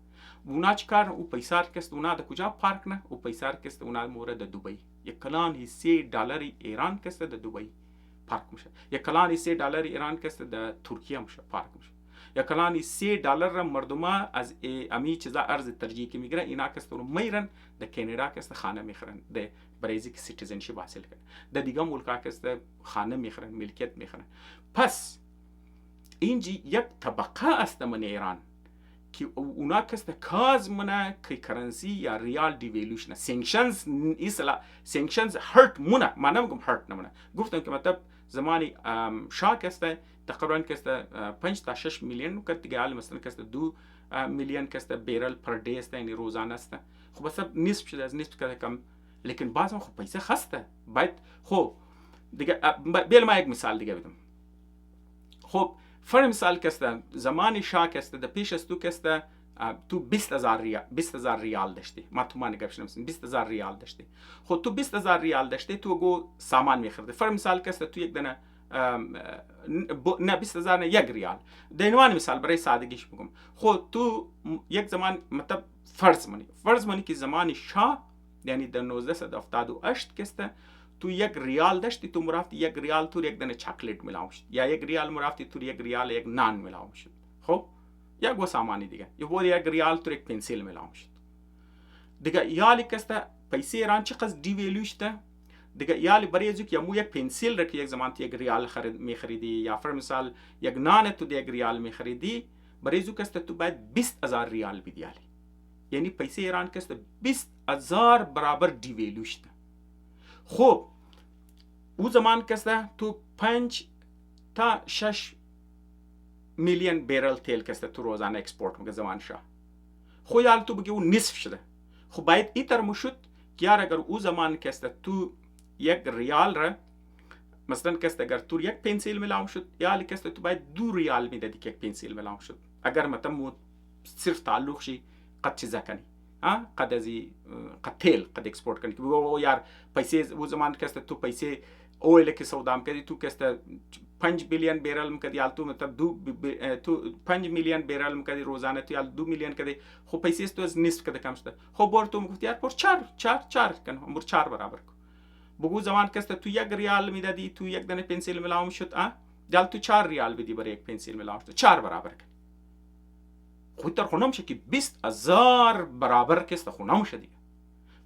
اونا چکار او پیسار کسته اونا د کجا پارک نه او پیسار کسته اونا مورد د دبی یک کلان حصه دلار ایران کسته د دبی پارک میشه یک کلان حصه دلار ایران کسته د ترکیه میشه پارک میشه یا کلانی $3 مردما از امی چیزا ارز ترجیح که میگیره اینا کسته رو میرن د کانادا کسته خانه میخرن د برای که سیتیزنشیپ حاصل کنن د دیگه ملکا کسته خانه میخرن ملکیت میخرن. پس اینجی یک طبقه است من ایران که اونا کسته کاز منه که کرنسی یا ریال دیویلوشن سانکشنز ایسلا سانکشنز هرت منه ما نمیگم هرت نمونه گفتم که مطلب زمانی شاه کسته تقریبا کسته 5 تا 6 میلیون که دیگه حال مثلا کسته 2 میلیون کسته بیرل پر دی است یعنی روزانه است. خب بس نصف شده از نصف کده کم لیکن بعضا خب پیسه خسته باید خب دیگه بیل ما یک مثال دیگه بدم. خب فر مثال کسته زمانی شاه کسته د پیش از تو کسته تو 20,000 ریال داشتی ما تو ما نگفت نمیسن 20,000 ریال داشتی خب تو 20,000 ریال داشتی تو گو سامان میخرده فر مثال کسته تو یک دنه نه 20,000 نه 1 ریال دینوان مثال برای سادگیش بگم خب تو یک زمان مطلب فرض منی که زمانی شاه یعنی در 1978 کسته تو 1 ریال داشتی تو مرافتی 1 ریال تو یک دنه چاکلیت میلاو شد یا 1 ریال مرافتی تو 1 ریال یک نان میلاو شد. خب یک گو سامانی دیگه یا بود 1 ریال تو یک پنسیل میلاو شد دیگه یالی کسته پیسه ایران چقدر دیویلو شده دیگه یالی برای ازو که مو یک پنسیل را که یک زمان تو 1 ریال میخریدی یا فر مثال یک نان تو 1 ریال میخریدی برای ازو کسته تو باید 20,000 ریال بدیالی یعنی پیسه ایران کسته 20,000 برابر دیویلو شده. خب او زمان کسته تو 5 تا 6 میلیون بیرل تیل کسته تو روزانه اکسپورت میگه زمان شاه خو یال تو بگی اون نصف شده. خب باید ایتر مشد که یار اگر او زمان کسته تو 1 ریال را مثلا کسته اگر تو 1 پنسیل میلاو شد یالی کسته تو باید 2 ریال میدادی که 1 پنسیل میلاو شد اگر متم صرف تعلق شی قد چیزا کنی قد ازی قد تیل قد اکسپورت کنی که بگو یار پیسه او زمان کسته تو پیسه اویل که سودام کردی تو کسته 5 بیلیون بیرل مکدی یال تو مطلب تو 5 میلیون بیرل مکدی روزانه تو یال 2 میلیون کدی خب پیسه تو از نصف کده کم شده. خب بار تو میگفت یار پر 4 کن امور 4 برابر کن بگو زمان کسته تو 1 ریال میدادی تو 1 دانه پنسیل میلاو شد یال تو 4 ریال بدی برای 1 پنسیل میلاو شد 4 برابر کن خود تر خونم شه که 20,000 برابر کسته خونم شد دیگه.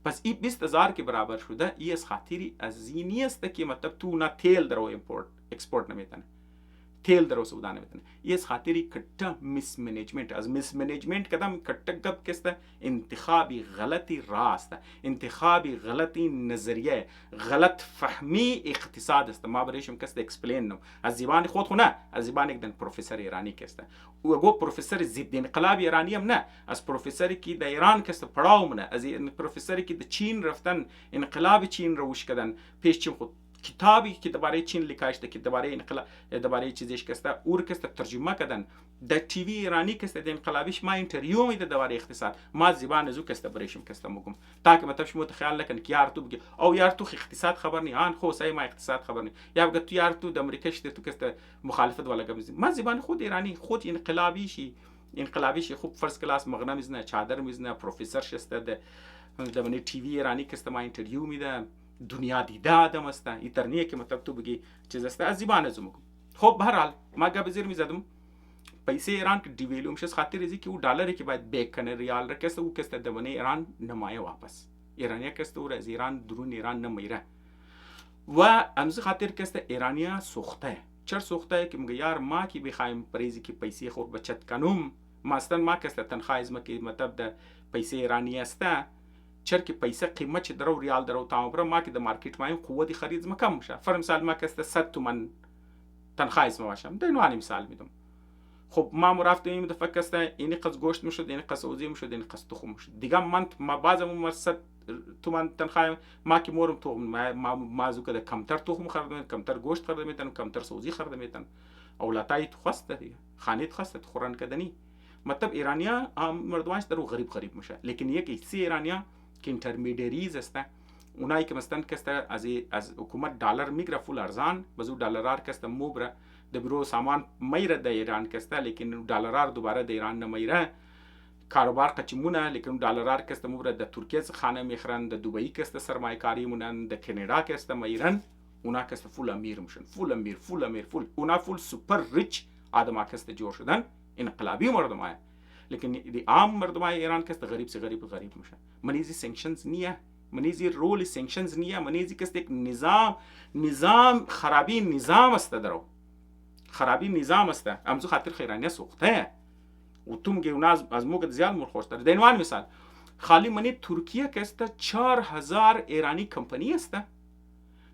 پس این 20,000 که برابر شده ای از خاطری از زینی است که مطلب تو نه تیل درو امپورت اکسپورت نمیتونه تیل درو سودا نمیتونه ای از خاطری کتا مس منیجمنت از مس منیجمنت کدام کتا گب کسته انتخابی غلطی راست انتخابی غلطی نظریه غلط فهمی اقتصاد است ما برایشم کسته اکسپلین نو از زبان خود خو نه از زبان یک دن پروفسور ایرانی کسته او گو پروفسور ضد انقلاب ایرانی هم نه از پروفسوری که در ایران کسته پڑاو نه از پروفسوری که در چین رفتن انقلاب چین روش کردن پیش چیم خود کتابی که درباره چین لیکاشته که درباره انقلاب درباره چیزش کسته اور کسته ترجمه کردن در تی وی ایرانی کسته د انقلابیش ما اینترویو میده درباره اقتصاد ما زبان زو کسته برایشم کسته مگم تا که مطلب شما تخیل نکن که یار تو بگی او یار تو اقتصاد خبر نی آن خو سای ما اقتصاد خبر نی یا بگی تو یار تو د امریکا شته تو کسته مخالفت ولا گم ما زبان خود ایرانی خود انقلابیشی خوب فرست کلاس مغنم میزنه چادر میزنه پروفسور شسته د من تی وی ایرانی کسته ما اینترویو میده دنیا دیده آدم است ایترنیه که مطلب تو بگی چیز است از زبان ازم میگم. خب به هر حال ما گبزیر میزدم پیسه ایران که دیویلو میشه خاطر ازی که او دلاری که باید بیک کنه ریال را کسته او کسته دونه ایران نمایه واپس ایرانیه کسته او از ایران درون ایران نمیره و امز خاطر کسته ایرانیا سوخته چر سوخته که میگه یار ما کی بخوایم پریزی که پیسه خور بچت کنم مثلا ما کسته تنخواه از ما که مطلب ده پیسه ایرانی است چر که پیسه قیمت چه درو ریال درو تمام برای ما که در مارکت مایم قوتی خرید ما کم میشه. فر مثال ما که 100 تومن تنخواه از ما باشم دینوانی مثال میدم خب ما رفتیم متفکر این قصد گوشت میشد، این قصد سبزی میشد، این قصد تخم میشد. دیگه من ما بعضمون 100 تومان تنخواهی ما که مورم تخم ما زوکه کمتر تخم خرید، کمتر گوشت خرید میتن، کمتر سبزی خرید میتن. اولادای تو خسته دیگه خانیت خسته خوران کدنی. مطلب ایرانیا مردمانش درو غریب میشه. لیکن یکی سی ایرانیا که اینترمدیریز هستن، اونایی که مثلا کسته از حکومت دلار میگیره فول ارزان، بازو دلار کسته موبره دبرو سامان میره در ایران کسته، لیکن دلار دوباره در ایران نمیره. کاروبار قچمونه، لیکن دلار کسته موبره در ترکیه خانه میخرن، در دبی کسته سرمایه کاری مونن، در کانادا کسته میرن. اونا کسته فول امیر میشن، فول امیر. اونا فول سوپر ریچ آدم کسته جور شدن، انقلابی مردمای. لیکن دی عام مردمای ایران کسته غریب میشن. منیزی سانکشنز نیه، منیزی رول سانکشنز نیه، منیزی کسته یک نظام خرابی نظام است درو. خرابی نظام است. امزو خاطر خیرانیه سوخته. و تو میگه اونا از موقع زیاد مول خوش داره. دینوان مثال خالی منی ترکیه کسته 4000 ایرانی کمپانی است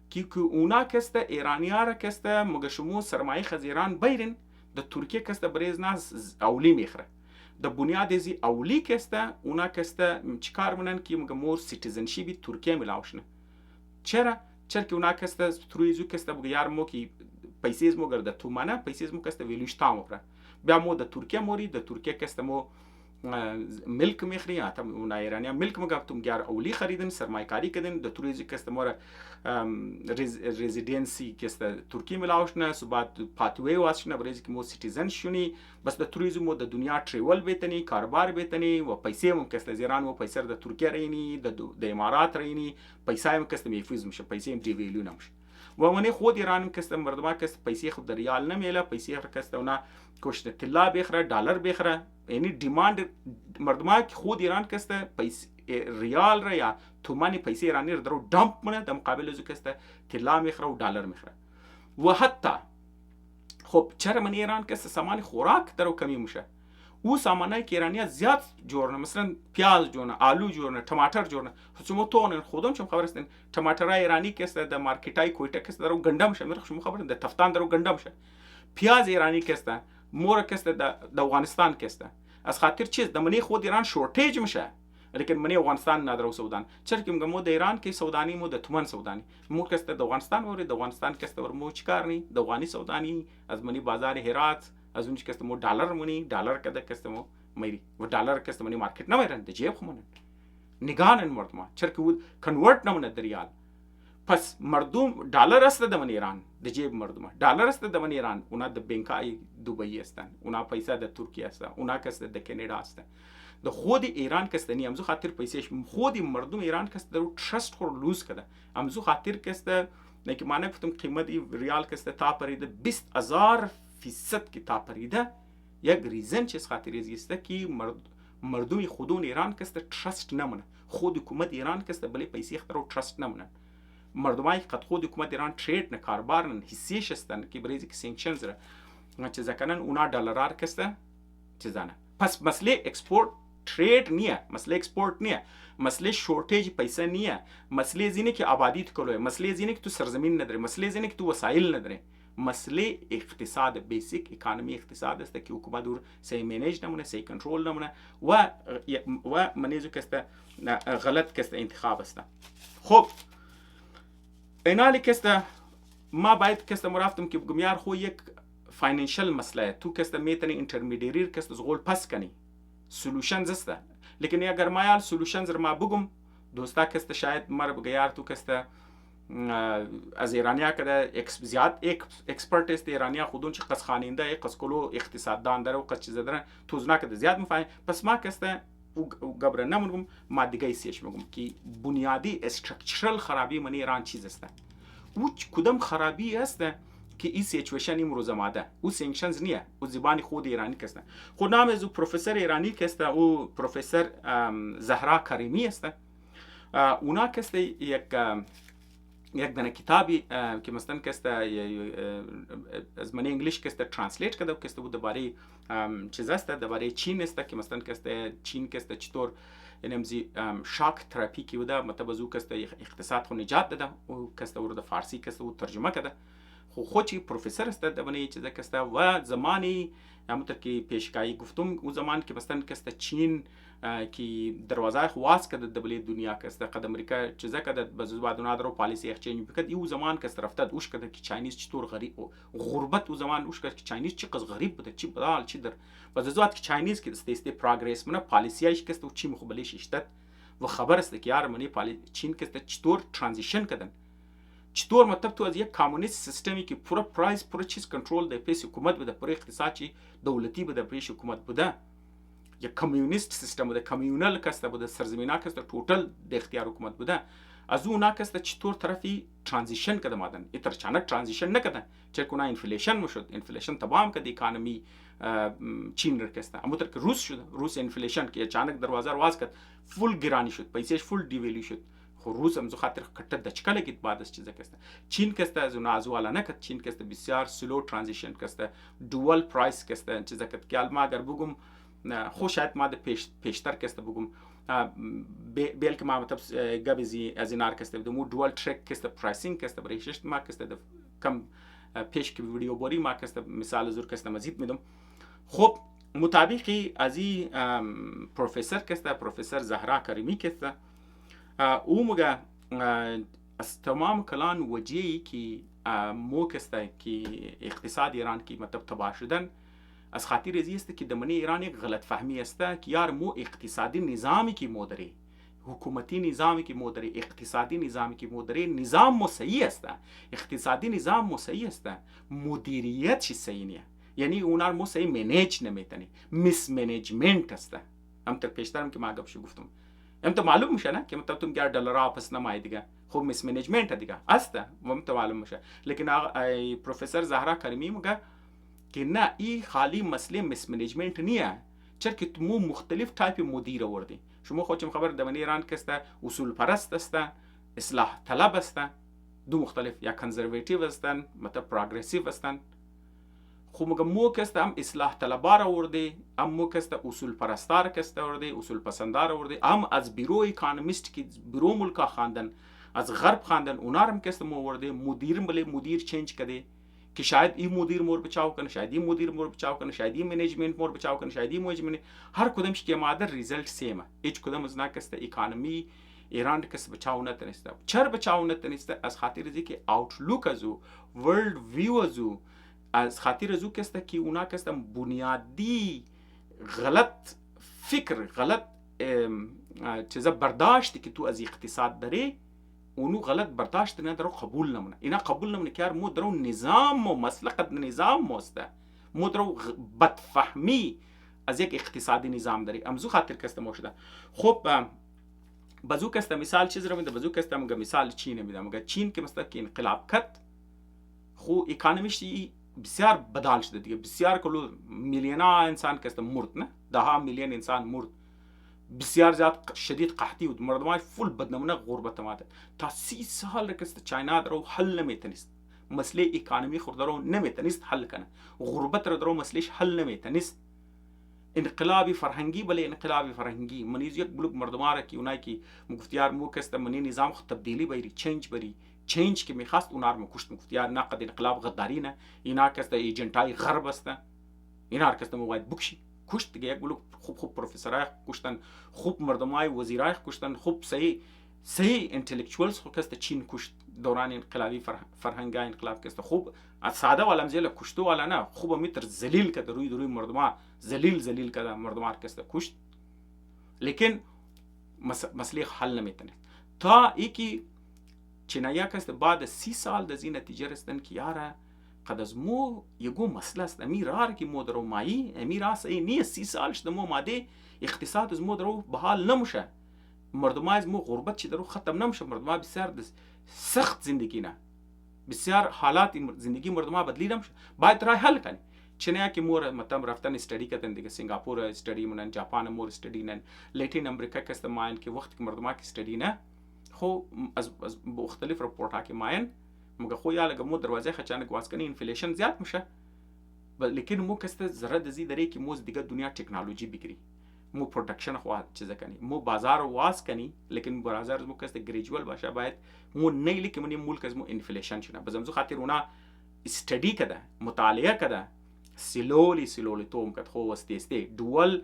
که اونا کسته ایرانیا را کسته مگه شمو سرمایه خزیران بیرن د ترکیه کسته بریز ناس اولی میخره. د بنیاد زی اولی کسته اونا کسته چیکار منن که مگه مور سیتیزنشیپ ترکیه ملاوشنه. چرا که اونا کسته ترویزو کسته بگه یار مو کی پیسیز مو گرده تو منه پیسیز مو کسته ویلوش تامو پره. بیا مو د ترکیه موری د ترکیه کسته مو ملک میخری یا تم اون ایرانیا ملک مگه تم گار اولی خریدن سرمایه کاری کردن د توریزی کسته مور رزیدنسی کسته ترکیه ملاوشنه صبات پاتوی واسنه بریز کی مو سیتیزن شونی بس د توریزم مو د دنیا تریول بیتنی کاروبار بیتنی و پیسې مو کسته زیران مو پیسې د ترکیه رینی د امارات رینی پیسې مو کسته میفوز میشه پیسې ام دی ویلو نمیشه. و منی خود ایران کسته مردما کسته پیسې خود ریال نمیله پیسې کسته اونا کشته طلا بخره دلار بخره یعنی دیماند مردما که خود ایران کسته پیسې ریال را یا تومانی پیسې ایرانی را درو دمپ منه در مقابل ازو کسته طلا میخره و دلار میخره. و حتی خب چرا من ایران کسته سامان خوراک درو کمی میشه. او سامانای که ایرانیا زیاد جورنه مثلا پیاز جورنه، آلو جورنه، ټماټر جورنه. شما تو خودم شم خبر هستین ټماټرای ایرانی کسته د مارکیټای کویټه کسته درو ګندم شه مرخ شما خبر د تفتان درو ګندم شه. پیاز ایرانی کسته مور کسته د افغانستان کسته از خاطر چیز د منی خود ایران شورتیج میشه. لیکن منی افغانستان ندارو سودان چرا که مو د ایران کې سودانی مو د تومن سودانی مو کسته د افغانستان وری د افغانستان کسته ور مو چیکارنی د افغانی سودانی از منی بازار هرات از اونش کسته مو دلار منی دلار کده کسته مو میری و دلار کسته منی مارکت نمیرن د جیب خمون نگانن مردم چرا که ود کنورت نمونه د ریال. پس مردم دلار است د من ایران د جیب مردم دلار است د من ایران اونا د بانکای دبی هستن اونا پیسه د ترکیه است اونا کسته د کانادا است د خود ایران کسته نی امزو خاطر پیسه خود مردم ایران کسته درو ترست خور لوز کده امزو خاطر کسته نه که معنی گفتم قیمت ریال کسته تا پریده 20000% که تا پریده یک ریزن چیز خاطر است که مردم خودون ایران کسته ترست نمونه خود حکومت ایران کسته بله پیسه اخترو ترست نمونه مردمایی که خود حکومت ایران ترید نه کاربار نه حسیش هستن که بریزی که سانکشنز را چیزا کنن اونا دلار کسته چیزانه. پس مسئله اکسپورت ترید نیه، مسئله اکسپورت نیه، مسئله شورتیج پیسه نیه، مسئله زینه که آبادی تو کلوه، مسئله زینه که تو سرزمین نداره، مسئله زینه که تو وسایل نداره. مسئله اقتصاد بیسیک اکانومی اقتصاد است که حکومت دور سی مینیج نمونه سی کنترل نمونه و منیزو کسته غلط کسته انتخاب است. خب اینالی کسته ما باید کسته مرفتم که بگم یار خو یک فاینانشل مسئله تو کسته میتونی اینترمدیریر کسته زغول پس کنی سولوشنز است. لیکن اگر ما یال سولوشنز رو ما بگم دوستا کسته شاید مر بگه یار تو کسته از ایرانیا کده زیاد اکسپرت است ایرانیا خودون چه قص خاننده قص کلو اقتصاددان داره و قص چیز داره توزنا کده زیاد مفاهیم. پس ما کسته او گبر نمونم ما دیگه سیش میگم که بنیادی استراکچرال خرابی من ایران چیز است او کدام خرابی است که این سیچویشن امروز آمده او سانکشنز نیه او زبان خود ایرانی کسته خود نام از پروفسور ایرانی کسته او پروفسور زهرا کریمی است اونا کسته یک دانه کتابی که مثلا کسته از من انگلیش کسته ترنسلیت کرده و کسته بود درباره چیز است درباره چین است که مثلا کسته چین کسته چطور نمزی شاک تراپی کی بوده مطلب از او کسته اقتصاد خو نجات داده و کسته ورده فارسی کسته و ترجمه کرده خودی پروفسور است در بنی چیزا که است و زمانی همونطور که پیشگاهی گفتم اون زمان که مثلا که است چین که دروازه خواست کرد دبلی دنیا که است قد امریکا چیزا که بعضی بعد اون رو پالیسی اکسچنج بکرد او زمان که است رفته دوش کرد که چاینیز چطور غریب غربت او زمان اوش کرد که چاینیز چی قز غریب بوده چی بدال چی در بعضی وقت که چاینیز که است پروگرس منه پالیسیش که است چی مخبلیش اشتد و خبر است که یار منی چین که است چطور ترانزیشن کردن چطور مطلب تو از یک کمونیست سیستمی که پورا پرایس پورا چیز کنترل ده پیش حکومت بوده پورا اقتصادی دولتی بوده پیش حکومت بوده یک کمیونیست سیستم بوده کمیونال کسته بوده سرزمینه کسته توتال د اختیار حکومت بوده از اون کسته چطور طرفی ترانزیشن کده مادن ایتر چانک ترانزیشن نکدن چه کنه انفلیشن مشد انفلیشن تمام کده اکانومی چین رکسته اما که روس شد روس انفلیشن که چانک دروازه واز کرد فول گرانی شد پیسش فول دیویلی شد خو روس هم زو خاطر کټه د چکله گیت بعد از چیزا کسته چین کسته از اون ازواله نکد چین کسته بسیار سلو ترانزیشن کسته دوال پرایس کسته چیزا کت که ما اگر بگم خو شاید ما د پیشتر کسته بگم بیل که ما مطلب گبزی از این کسته بدم دوال ترک کسته پرایسینگ کسته برای شش ما کسته د کم پیش که ویدیو باری ما کسته مثال زور کسته مزید میدم خب مطابقی از این پروفسور کسته پروفسور زهرا کریمی کسته او مگه از تمام کلان وجهی که مو کسته که اقتصاد ایران کی مطلب تباه شدن از خاطر ازی است که دمنی ایران یک غلط فهمی است که یار مو اقتصادی نظامی کی مدری حکومتی نظامی کی مدری اقتصادی نظامی کی مدری نظام مو صحیح است اقتصادی نظام مو صحیح است مدیریت چی صحیح نیه یعنی اونار مو صحیح منیج نمیتونی میس منیجمنت است هم تر پیشترم که ما گپشو گفتم هم تو معلوم میشه نه که مطلب تم گار دلار واپس نمای دیگه خب میس منیجمنت دیگه است هم تو معلوم میشه لیکن پروفسور زهرا کریمی میگه که نه این خالی مسئله میس منیجمنت نیه چرا که تو مختلف تایپ مدیر آوردی شما خودتون خبر در ایران کسته اصول پرست است اصلاح طلب است دو مختلف یا کنزرواتیو هستن مطلب پروگرسیو هستن خو مگه مو کسته هم اصلاح طلبار آورده هم مو کسته اصول پرستار کسته آورده اصول پسندار آورده هم از بیرو اکانومیست که بیرو ملکا خواندن از غرب خواندن اونا هم کسته مو آورده مدیر بله مدیر چینج کده که شاید این مدیر مور بچاو کنه شاید این مدیر مور بچاو کنه شاید این منیجمنت مور بچاو کنه شاید این منیجمنت هر کدومش که مادر ریزلت سیمه هیچ کدوم از نکسته اکانومی ایران کس بچاو نتونسته چرا بچاو نتونسته از خاطر ازی که آوتلوک ازو ورلد ویو ازو از خاطر ازو کسته که اونا کسته بنیادی غلط فکر غلط چیزا برداشتی که تو از اقتصاد داره اونو غلط برداشت نه درو قبول نمونه اینا قبول نمونه که مو درو نظام و مسلقت نظام موسته مو درو بدفهمی از یک اقتصادی نظام داری امزو خاطر کسته موشده خب بازو کسته مثال چیز رو میده بازو کسته مگه مثال چین میده مگه چین که مثلا که انقلاب کت خو اکانومیش بسیار بدل شده دیگه بسیار کلو میلیونا انسان کسته مرد نه ده میلیون انسان مرد بسیار زیاد شدید قحطی بود مردمای فول بدنمونه غربت ماده تا 30 سال رکست چاینا درو حل نمیتونست مسئله اکانومی خود درو نمیتونست حل کنه غربت رو درو مسئلهش حل نمیتونست انقلابی فرهنگی بله انقلابی فرهنگی منیز یک بلوک مردماره که اونایی که مگفتیار مو کسته منی نظام خود تبدیلی بری چینج که میخواست اونار مکشت مگفتیار نه قد انقلاب غداری نه اینا کسته ایجنتای غرب است اینا کسته مواد بکشی کشت دیگه یک بلوک خوب پروفسورای کشتن خوب مردمای وزیرای کشتن خوب صحیح انتلیکچوالز خو کسته چین کشت دوران انقلابی فرهنگای انقلاب کسته خوب ساده ولم زیل کشتو ولا نه خوب میتر ذلیل کده روی مردما ذلیل کده مردما کسته کشت لیکن مسئله حل نمیتونه تا یکی چینایا کسته بعد 30 سال د زین نتیجه رسیدن که یاره قد از مو یگو مسئله است امیرار که مو درو مایی امیرا سی نیه 30 سال شده مو ماده اقتصاد از مو درو بحال نموشه مردم از مو غربت چی درو ختم نموشه مردم بسیار سخت زندگی نه بسیار حالات زندگی مردم بدلی نموشه باید رای حل کنی چنیا که مور مطلب رفتن استادی کردن دیگه سنگاپور استادی منن ژاپن مور استادی نن لاتین امریکا کست ماین که وقت که مردم کی استادی نه خو از مختلف رپورت ها که ماین مگه خو یا لگه مو دروازه خچانه گواسکنی انفلیشن زیاد میشه لیکن مو کسته ذره دزی داره که مو دیگه دنیا تکنولوژی بگیری مو پرودکشن خو چیزا کنی مو بازار واس کنی لیکن بازار مو کسته گریجوال باشه باید مو نه لیکن منی ملک از مو انفلیشن شنه بزمزو خاطر اونا استدی کده مطالعه کده سلولی توم کد خو استیسته دوال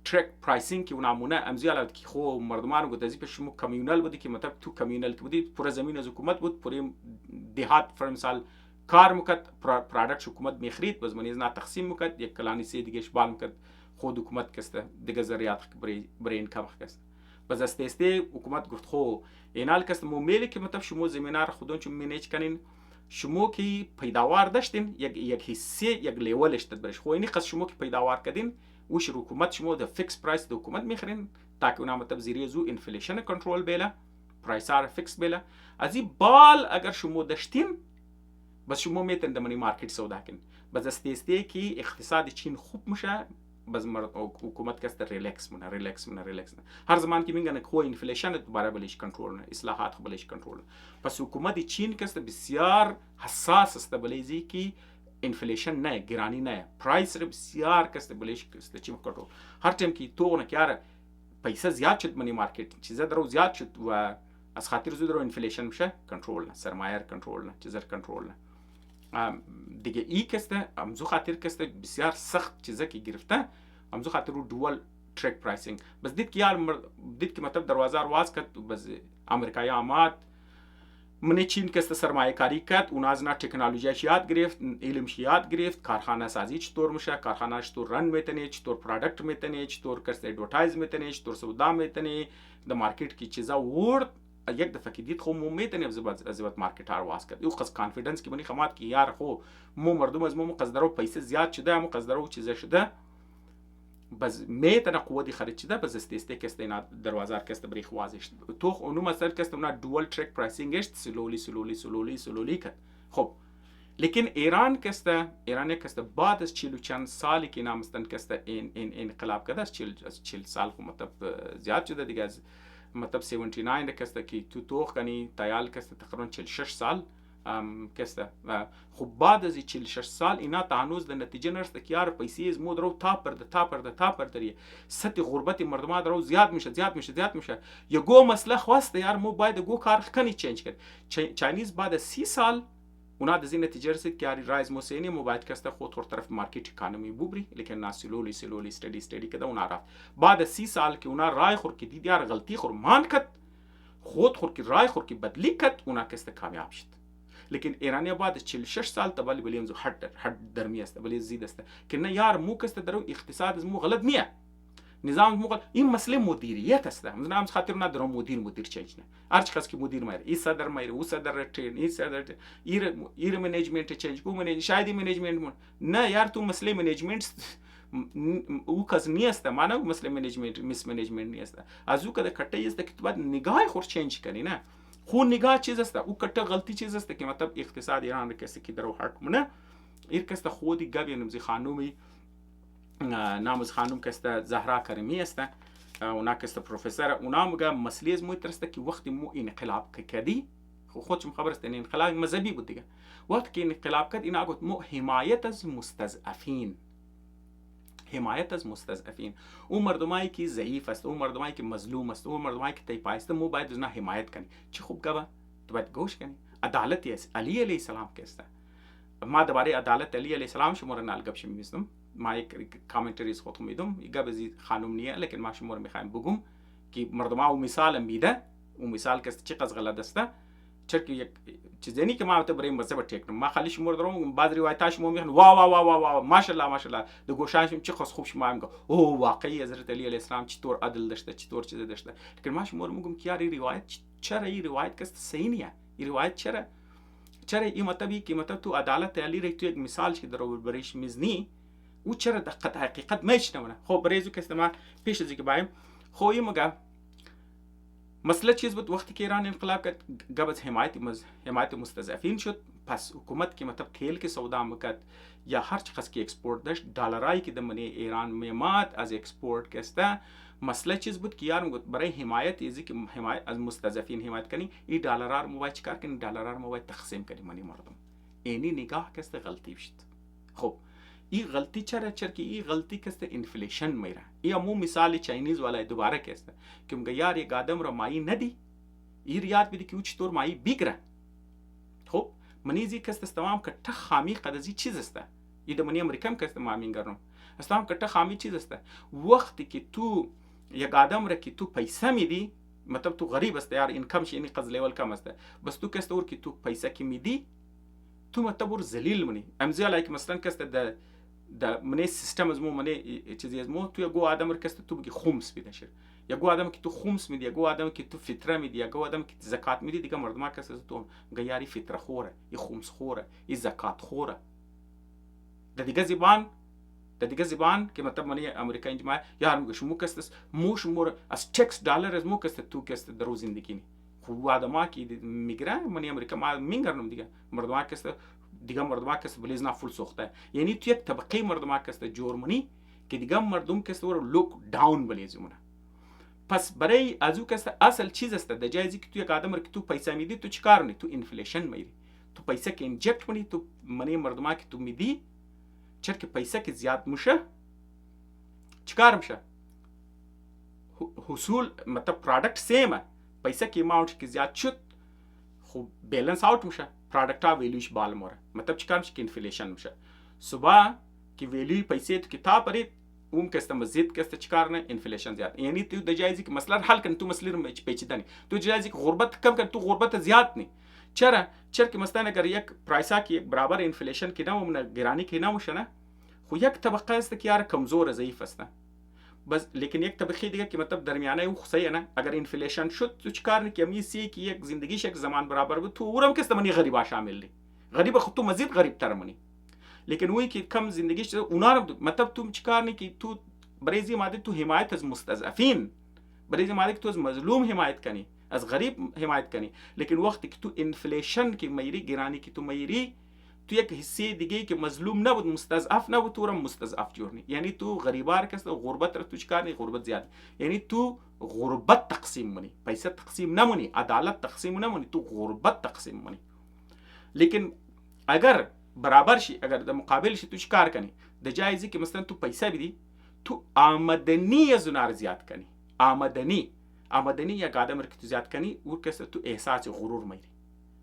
ترک پرایسینگ که نمونه امزی علت که خو مردمان گفت ازی پیش شما کمیونال بودی که مطلب تو کمیونال بودی پر زمین از حکومت بود پر دهات فرمسال کار میکرد پروداکت حکومت میخرید باز منیز نه تقسیم میکرد یک کلانی سی دیگه شبال میکرد خود حکومت کسته دیگه ذریعات برای اینکم کسته باز استیسته حکومت گفت خو اینال کست مومیلی که مطلب شما زمینار خودون چون منیج کنین شما که پیداوار داشتین یک حصه یک لیولش تدبرش خو اینی قصد شما که پیداوار کردین وش حکومت شما ده فیکس پرایس ده حکومت میخرین تاکه اونا مطلب زیری زو انفلیشن کنترل بیلا پرایس ها فیکس بیلا ازی بال اگر شما داشتین بس شما میتونید منی مارکت سودا کن بس استیسته که اقتصاد چین خوب میشه بس حکومت کست ریلکس مونه هر زمان که میگن خو انفلیشن دوباره بلش کنترل نه اصلاحات بلش کنترل پس حکومت چین کست بسیار حساس است بلیزی که انفلیشن نه گرانی نه پرایس رو بسیار کست بلش کست چیم کنترل هر تیم که تو نکاره پیسه زیاد شد منی مارکت چیزا درو زیاد شد و از خاطر زود رو انفلیشن میشه کنترل نه سرمایه کنترل نه چیزا کنترل نه دیگه ای کسته امزو خاطر کسته بسیار سخت چیزا که گرفته امزو خاطر رو دوال ترک پرایسینگ بس دید که مطلب دروازه رو واز کرد بس امریکایی آمد من چین کسته سرمایه کاری کرد اون از نه تکنولوژیش یاد گرفت علمش یاد گرفت کارخانه سازی چطور میشه کارخانه چطور رن میتونه چطور پروداکت میتونه چطور کسته ادورتایز میتونه چطور سودا میتونه د مارکت کی چیزا ورد یک دفعه که دید خو مو میتونه از مارکت ها واس کرد او قص کانفیدنس که منی خمات که یار خو مو مردم از مو قصدرو پیسه زیاد شده مو قصدرو چیزا شده بس میتونه قوتی خرید شده بس استیسته کسته اینا دروازه کسته بری خوازش تو اونو مثلا کسته اونا دوال ترک پرایسینگش سلولی کرد خب لیکن ایران کسته بعد از 40 چند سالی که نامستن کسته این انقلاب کرده از 40 سال خو مطلب زیاد شده دیگه از مطلب 79 کسته که تو کنی تایال کسته تقریبا 46 سال کسته خب بعد از 46 سال اینا تانوز د نتیجه نرسته که یار پیسې از مو درو تا پر دری سطح غربت مردم درو زیاد میشه یا گو مسئله خواسته یار مو باید گو کار کنی چینج کرد چاینیز بعد از 30 سال اونا د زین نتیجه رسید که یاری رایز موسینی مو باید کسته خود ور طرف مارکت اکانومی بوبری لیکن نا سلولی استدی کده اونا رفت بعد از 30 سال که اونا رای خور که دید یار غلطی خور مان کد خود خور که رای خور که بدلی کد اونا کسته کامیاب شد لیکن ایرانی بعد 46 سال تبالی بلیم زو حد درمی است بلی زید است که نه یار مو کسته درو اقتصاد از مو غلط نیه نظام مو این مسئله مدیریت است مثلا خاطر نه درو مدیر چنج نه هر کس که مدیر مایر ای صدر مایر او صدر ترین ای صدر ایر منیجمنت چنج کو منیج شایدی منیجمنت نه یار تو مسئله منیجمنت او کس نیست معنی مسئله منیجمنت میس منیجمنت نیست از او کده کټی است که بعد نگاه خور چنج کنی نه خو نگاه چیز است او کټه غلطی چیز است که مطلب اقتصاد ایران کسی که درو حکمونه ایر کسته خودی گابی نمزی خانومی نامز خانم کسته زهرا کریمی است اونا کسته پروفسور اونا مگه مسئله از مو ترسته که وقتی مو انقلاب کدی خودش خبر است این انقلاب مذهبی بود دیگه وقت که انقلاب کد اینا گفت مو حمایت از مستضعفین اون مردمایی که ضعیف است اون مردمایی که مظلوم است اون مردمایی که تیپایسته مو باید از نه حمایت کنی چه خوب گبا تو باید گوش کنی عدالت است علی علیه السلام کسته ما درباره عدالت علی علیه السلام شما رو نالگب می‌دونم ما یک کامنتریز خودم میدم ایگه بزی خانم نیه لیکن ما شما رو میخوایم بگم که مردما او مثال میده او مثال کسته چه قز غلط است چرکی یک چیزی نیست که ما تو برای مذهب تکنم ما خالی شما رو بعض روایتاش ما میگن وا ماشاءالله دو گوشاشم چه خاص خوب شما میگه او واقعی حضرت علی علیه السلام چطور عدل داشته چطور چیز داشته لیکن ما شما رو میگم که یار این روایت چرا این روایت کست صحیح نیه این روایت چرا این مطلبی که مطلب تو عدالت علی رو تو یک مثال که درو برایش میزنی او چرا دقت حقیقت میشنونه خب برایزو که ما پیش از اینکه بایم خو این مگه مسئله چیز بود وقتی که ایران انقلاب کرد قبل حمایت مستضعفین شد پس حکومت که مطلب تیل که سودا میکرد یا هر چیز که اکسپورت داشت دلارایی که دمنی ایران میماد از اکسپورت کسته مسئله چیز بود که یار برای حمایت ایزی که حمایت از مستضعفین حمایت کنی این دلارا رو باید چیکار کنی دلارا رو باید تقسیم کنی منی مردم اینی نگاه کسته غلطی شد خب این غلطی چرا که این غلطی کسته انفلیشن میره این مو مثال چاینیز والا دوباره کسته که میگه یار یک آدم رو مایی ندی این یاد بدی که او چطور مایی بگیره خب منی کست استوام کټه خامی قدزی چیز است یه دمنی امریکم کست مامین گرنم استوام کټه خامی چیز است وقتی که تو یک آدم را که تو پیسه میدی مطلب تو غریب است یار اینکم شی یعنی قز لیول کم است بس تو کست اور که تو پیسه که میدی تو مطلب اور ذلیل منی امزی لایک مثلا کست د منی سیستم از مو منی چیزی از مو تو یگو آدم را کست تو بگی خمس بیده شر یگو آدم که تو خمس میدی یگو آدم که تو فطره میدی یگو آدم که زکات میدی دیگه مردم کست تو گیاری فطره خوره ای خمس خوره ای زکات خوره د دیگه زبان که مطلب منی امریکا اینجا یار میگه شما کست موش مور از تکس دلار از مو کست تو کست درو زندگی نی خو آدم که میگره منی امریکا ما مینگرنم دیگه مردم کست دیگه مردم کست بلیز نه فول سوخته یعنی تو یک طبقه مردم کست جرمنی که دیگه مردم کست ور لوک داون بلیزونه پس برای ازو کست اصل چیز است د جایزی که تو یک آدم که تو پیسه میدی تو چیکار نی تو اینفلیشن میری تو پیسه که انجکت کنی تو منی مردم که تو میدی چرا که پیسه که زیاد میشه چیکار میشه حصول مطلب پروداکت سیمه پیسه که اماونت که زیاد شد خب بیلنس اوت میشه پروداکت ها ویلیوش بالا موره مطلب چیکار میشه که انفلیشن میشه صبح که ویلیو پیسه تو کتاب برید اون که است مزید که است چیکار نه انفلیشن زیاد یعنی تو د جایزی که مثلا حل کن تو مسئله رو پیچیده نی تو جایزی که غربت کم کن تو غربت زیاد نی چرا که مثلا اگر یک پرایسا که یک برابر انفلیشن که نمونه گرانی که نموشه نه خو یک طبقه است که یار کمزور ضعیف است بس لیکن یک طبقه دیگه که مطلب درمیانه او خصیه نه اگر انفلیشن شد تو چیکار نی که میسی که یک زندگیش یک زمان برابر بود تو اورم که است منی غریبا شامل دی غریب خود تو مزید غریب تر منی لیکن وی که کم زندگیش اونارم مطلب تو چیکار نی که تو برای ماده تو حمایت از مستضعفین برای ماده که تو از مظلوم حمایت کنی از غریب حمایت کنی لیکن وقتی که تو انفلیشن که میری گرانی که تو میری تو یک حصه دیگه که مظلوم نبود مستضعف نبود تو را مستضعف جورنی یعنی تو غریبار کست غربت را تو چیکار نی غربت زیاد یعنی تو غربت تقسیم منی پیسه تقسیم نمونی عدالت تقسیم نمونی تو غربت تقسیم منی لیکن اگر برابر شي اگر د مقابل شي تو چیکار کنی د جایزی که مثلا تو پیسه بدی تو آمدنی از اونار زیاد کنی آمدنی یک آدم را که تو زیاد کنی او کست تو احساس غرور میری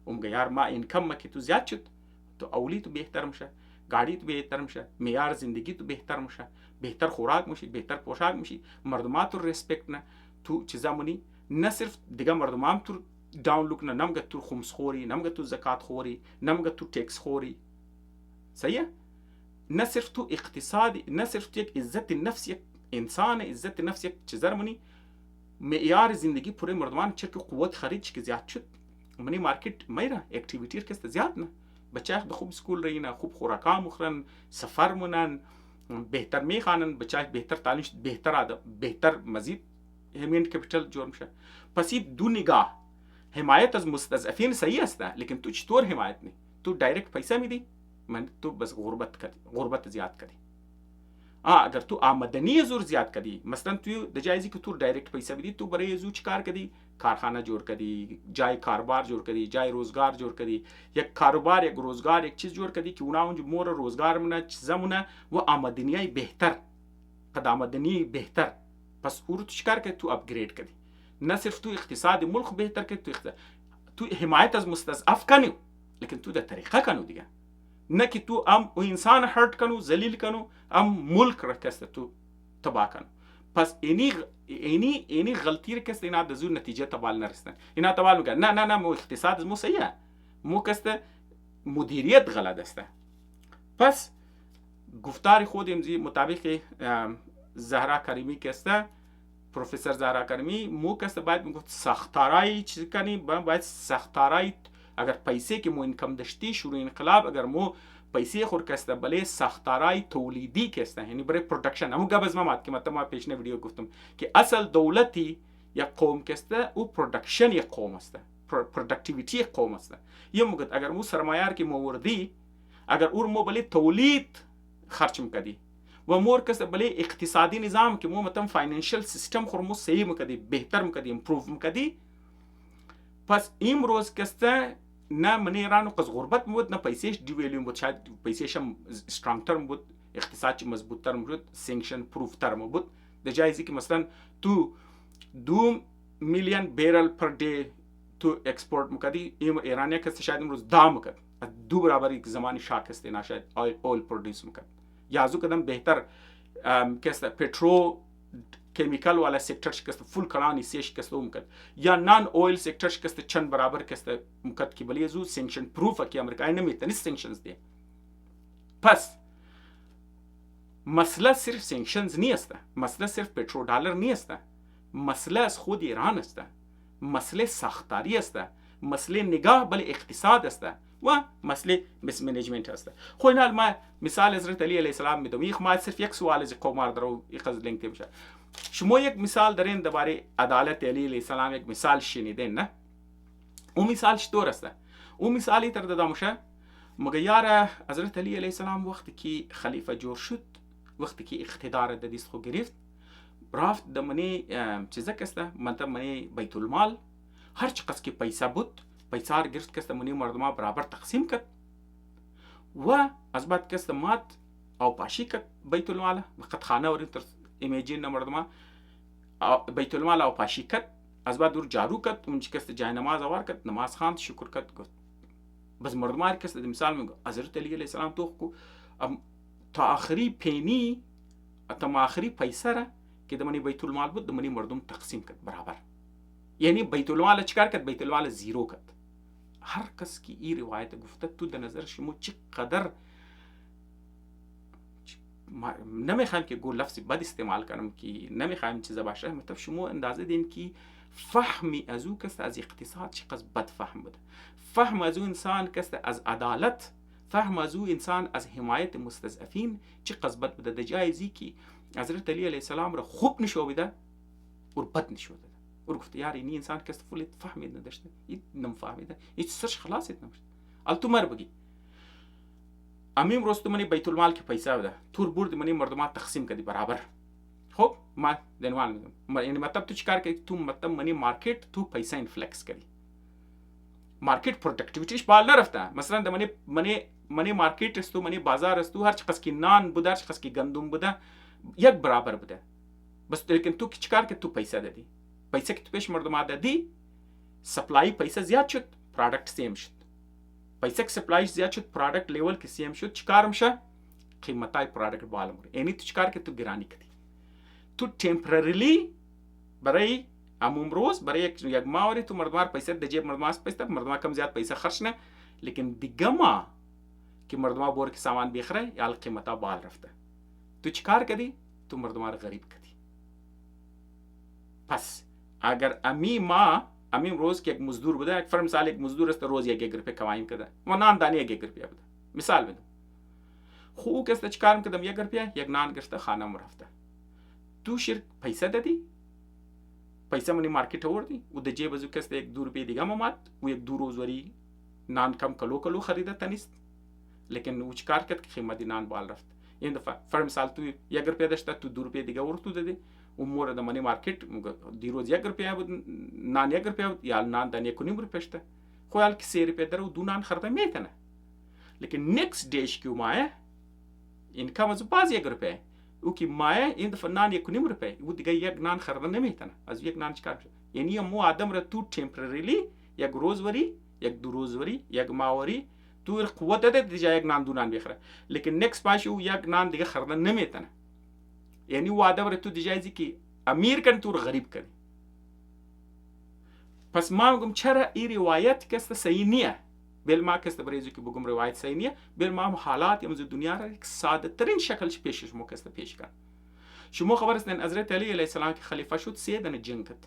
اون یار ما اینکم که تو زیاد شد تو اولی تو بهتر میشه گاڑی تو بهتر میشه معیار زندگی تو بهتر میشه بهتر خوراک میشی بهتر پوشاک میشی مردمات رو ریسپکت نه تو چیزا منی نه صرف دیگه مردمام تو داون لوک نه نمگه تو خمس خوری نمگه تو زکات خوری نمگه تو ټیکس خوری صحیح نه صرف تو اقتصادی نه صرف تو یک عزت نفس یک انسان عزت نفس یک چیزا منی معیار زندگی پوره مردمان چه که قوت خرید که زیاد شد منی مارکت میره اکتیویتی که زیاد نه بچه به خوب سکول رینه خوب خوراکا مخورن سفر مونن بهتر میخوانن بچه بهتر تعلیم بهتر مزید همین کپیتال جور میشه پس این دو نگاه حمایت از مستضعفین صحیح است لیکن تو چطور حمایت نی تو دایرکت پیسه میدی من تو بس غربت زیاد کردی اگر تو آمدنی زور زیاد کردی مثلا تو د جایزی که تو دایرکت پیسه بدی تو برای زو چیکار کردی کارخانه جور کردی جای کاروبار جور کردی جای روزگار جور کردی یک کاروبار یک روزگار یک چیز جور کردی که اونا اونجا مور روزگار مونه چیزمونه و آمدنی بهتر قد آمدنی بهتر پس او رو چیکار کردی تو اپگرید کردی نه صرف تو اقتصاد ملک بهتر کردی تو حمایت از مستضعف کنی لیکن تو در طریقه کنو دیگه نه که تو ام انسان هرت کنو ذلیل کنو ام ملک را کست تو تباه کنو پس اینی غلطی را کست اینا دزور نتیجه تبال نرسن اینا تبال میگن نه مو اقتصاد مو صحیحه مو کست مدیریت غلط است پس گفتار خود امزی مطابق زهرا کریمی کسته پروفسور زهرا کریمی مو کست باید میگفت سختارای چیز کنی باید سختارای اگر پیسه که مو انکم داشتی شروع انقلاب اگر مو پیسه خور کسته بله سختارای تولیدی کسته یعنی برای پروڈکشن همون قبل از ما که ما پیشنه ویدیو گفتم که اصل دولتی یک قوم کسته او پروڈکشن یک قوم است پروڈکتیویتی یک قوم است یه موقع اگر مو سرمایه‌ار که موردی اگر اور مو بله تولید خرچ میکدی و مور کسته بله اقتصادی نظام که مو متم فاینانشل سیستم خور مو صحیح میکدی بهتر میکدی امپروو میکدی پس امروز کسته نه من ایران قز غربت بود نه پیسهش دیویلیوم بود شاید پیسهش هم استرانگ تر بود اقتصادش مضبوط تر بود سانکشن پروف تر بود در جایزی که مثلا تو 2 میلیون بیرل پر دی تو اکسپورت میکردی ایرانی کسی شاید امروز دا میکرد دو برابر یک زمانی شاکسته نه شاید اویل پرودیوس میکرد یا از او قدم بهتر کسی پترو کیمیکل والا سکتر شکست فول کلانی سیش کست میکرد یا نان اویل سکتر شکست چند برابر کست میکرد که بلی زو سانکشن پروف که امریکایی نمیتونی سانکشنز دی. پس مسئله صرف سانکشنز نیست، مسئله صرف پترو دلار نیست، مسئله از خود ایران است، مسئله ساختاری است، مسئله نگاه بل اقتصاد است و مسئله مس منیجمنت است. خو اینا ما مثال حضرت علی علیه السلام میدم. یک ما صرف یک سوال از قمار درو یک از لینک میشه. شما یک مثال دارین درباره عدالت علی علیه السلام یک مثال شنیدین نه؟ اون مثال چطور است؟ اون مثالی تر داده میشه مگه یار حضرت علی علیه السلام وقتی که خلیفه جور شد، وقتی که اقتدار د دست خو گرفت، رفت د منی چیزا کسته منطقه منی بیت المال هر چی قصد که پیسه بود پیسه را گرفت کسته منی مردم برابر تقسیم کرد و از بعد کسته مات او پاشی کرد بیت المال وقت خانه ورین تر ایمیجین مردم بیت المال او پاشی کرد از بعد دور جارو کرد اون چی کسته جای نماز آوار کرد نماز خواند شکر کرد گفت بس مردم هر کسته مثال میگه حضرت علی علیه السلام تو کو تا آخری پینی تا آخری پیسه را که د منی بیت المال بود د منی مردم تقسیم کرد برابر. یعنی بیت المال چیکار کرد؟ بیت المال زیرو کرد. هر کس که این روایت گفته تو در نظر شما چقدر نمیخوایم که گو لفظ بد استعمال کنم که نمیخوایم چیزا باشه، مطلب شما اندازه دین که فهمی از او کس از اقتصاد چقدر بد فهم بوده، فهم از او انسان کس از عدالت، فهم از او انسان از حمایت مستضعفین چقدر بد بوده. در جایزی که حضرت علی علیه السلام را خوب نشویده و بد نشویده و گفت یار این انسان کس فول فهمید نداشته این نمیفهمیده هیچ سرش خلاصیت نمیشه. ال تو مر بگی امیم روز تو منی بیت المال که پیسه بده تور برد منی مردمات تقسیم کردی برابر. خب ما دنوال میگم یعنی مطلب تو چیکار کردی؟ تو مطلب منی مارکت تو پیسه اینفلکس کردی، مارکت پروداکتیویتیش بالا نرفته. مثلا د منی مارکت است تو منی بازار است تو هر چی قص کی نان بوده هر چی قص کی گندم بوده یک برابر بوده، بس لیکن تو چیکار کردی؟ تو پیسه دادی، پیسه که تو پیش مردم دادی سپلای پیسه زیاد شد پروداکت سیم شد، پیسه که سپلای زیاد شد پروداکت لیول که سیم شد چیکار میشه؟ قیمتای پروداکت بالا میره. یعنی تو چیکار کردی؟ تو گرانی کردی. تو تمپرریلی برای امروز روز برای یک ماوری تو مردم پیسه د جیب مردم پیسه مردم کم زیاد پیسه خرج نه، لیکن دیگه ما که مردم بور که سامان بخره یا قیمتا بال رفته. تو چیکار کردی؟ تو مردم رو غریب کردی. پس اگر امیم روز که یک مزدور بوده، یک فرض مثال یک مزدور است روز 1 روپیه کمایی کرده و نان دانه 1 روپیه بوده، مثال بدم خو کس چیکار میکردم 1 روپیه یک نان گرفته خانه رفته، تو شرک پیسه دادی، پیسه منی مارکت آوردی و د جیب از کس 1 2 روپیه دیگه اومد و 1 2 روز وری نان کم کلو خریده تنیست، لیکن او چیکار کرد که قیمت نان بال رفت. این دفعه فرض مثال تو 1 روپیه داشته تو 2 روپیه دیگه ورتو دادی و مورد منی مارکت دیروز 1 روپیه بود نان 1 روپیه بود یا نان دانه 1 روپیه شته خو ال که 3 روپیه در و دو نان خرده میتونه، لیکن نیکست دیش که مایه اینکم از باز 1 روپیه او که مایه این دفعه نان 1 روپیه او دیگه یک نان خرده نمیتونه از یک نان چیکار کنه. یعنی مو آدم را تو تمپرریلی 1 روز وری 1 2 روز وری 1 ماه وری تو قوت داده دیگه 1 نان 2 نان بخره، لیکن نیکست پاش او 1 نان دیگه خرده نمیتونه. یعنی او آدم را تو دیگه ازی که امیر کن تو غریب کنی. پس ما میگم چرا این روایت کست صحیح نیه، بل ما کست بریزو که بگم روایت صحیح نیه، بل ما حالات امروز دنیا را یک ساده ترین شکلش پیش شما کست پیش کن. شما خبر هستین حضرت علی علیه السلام که خلیفه شد 3 دنه جنگ کرد،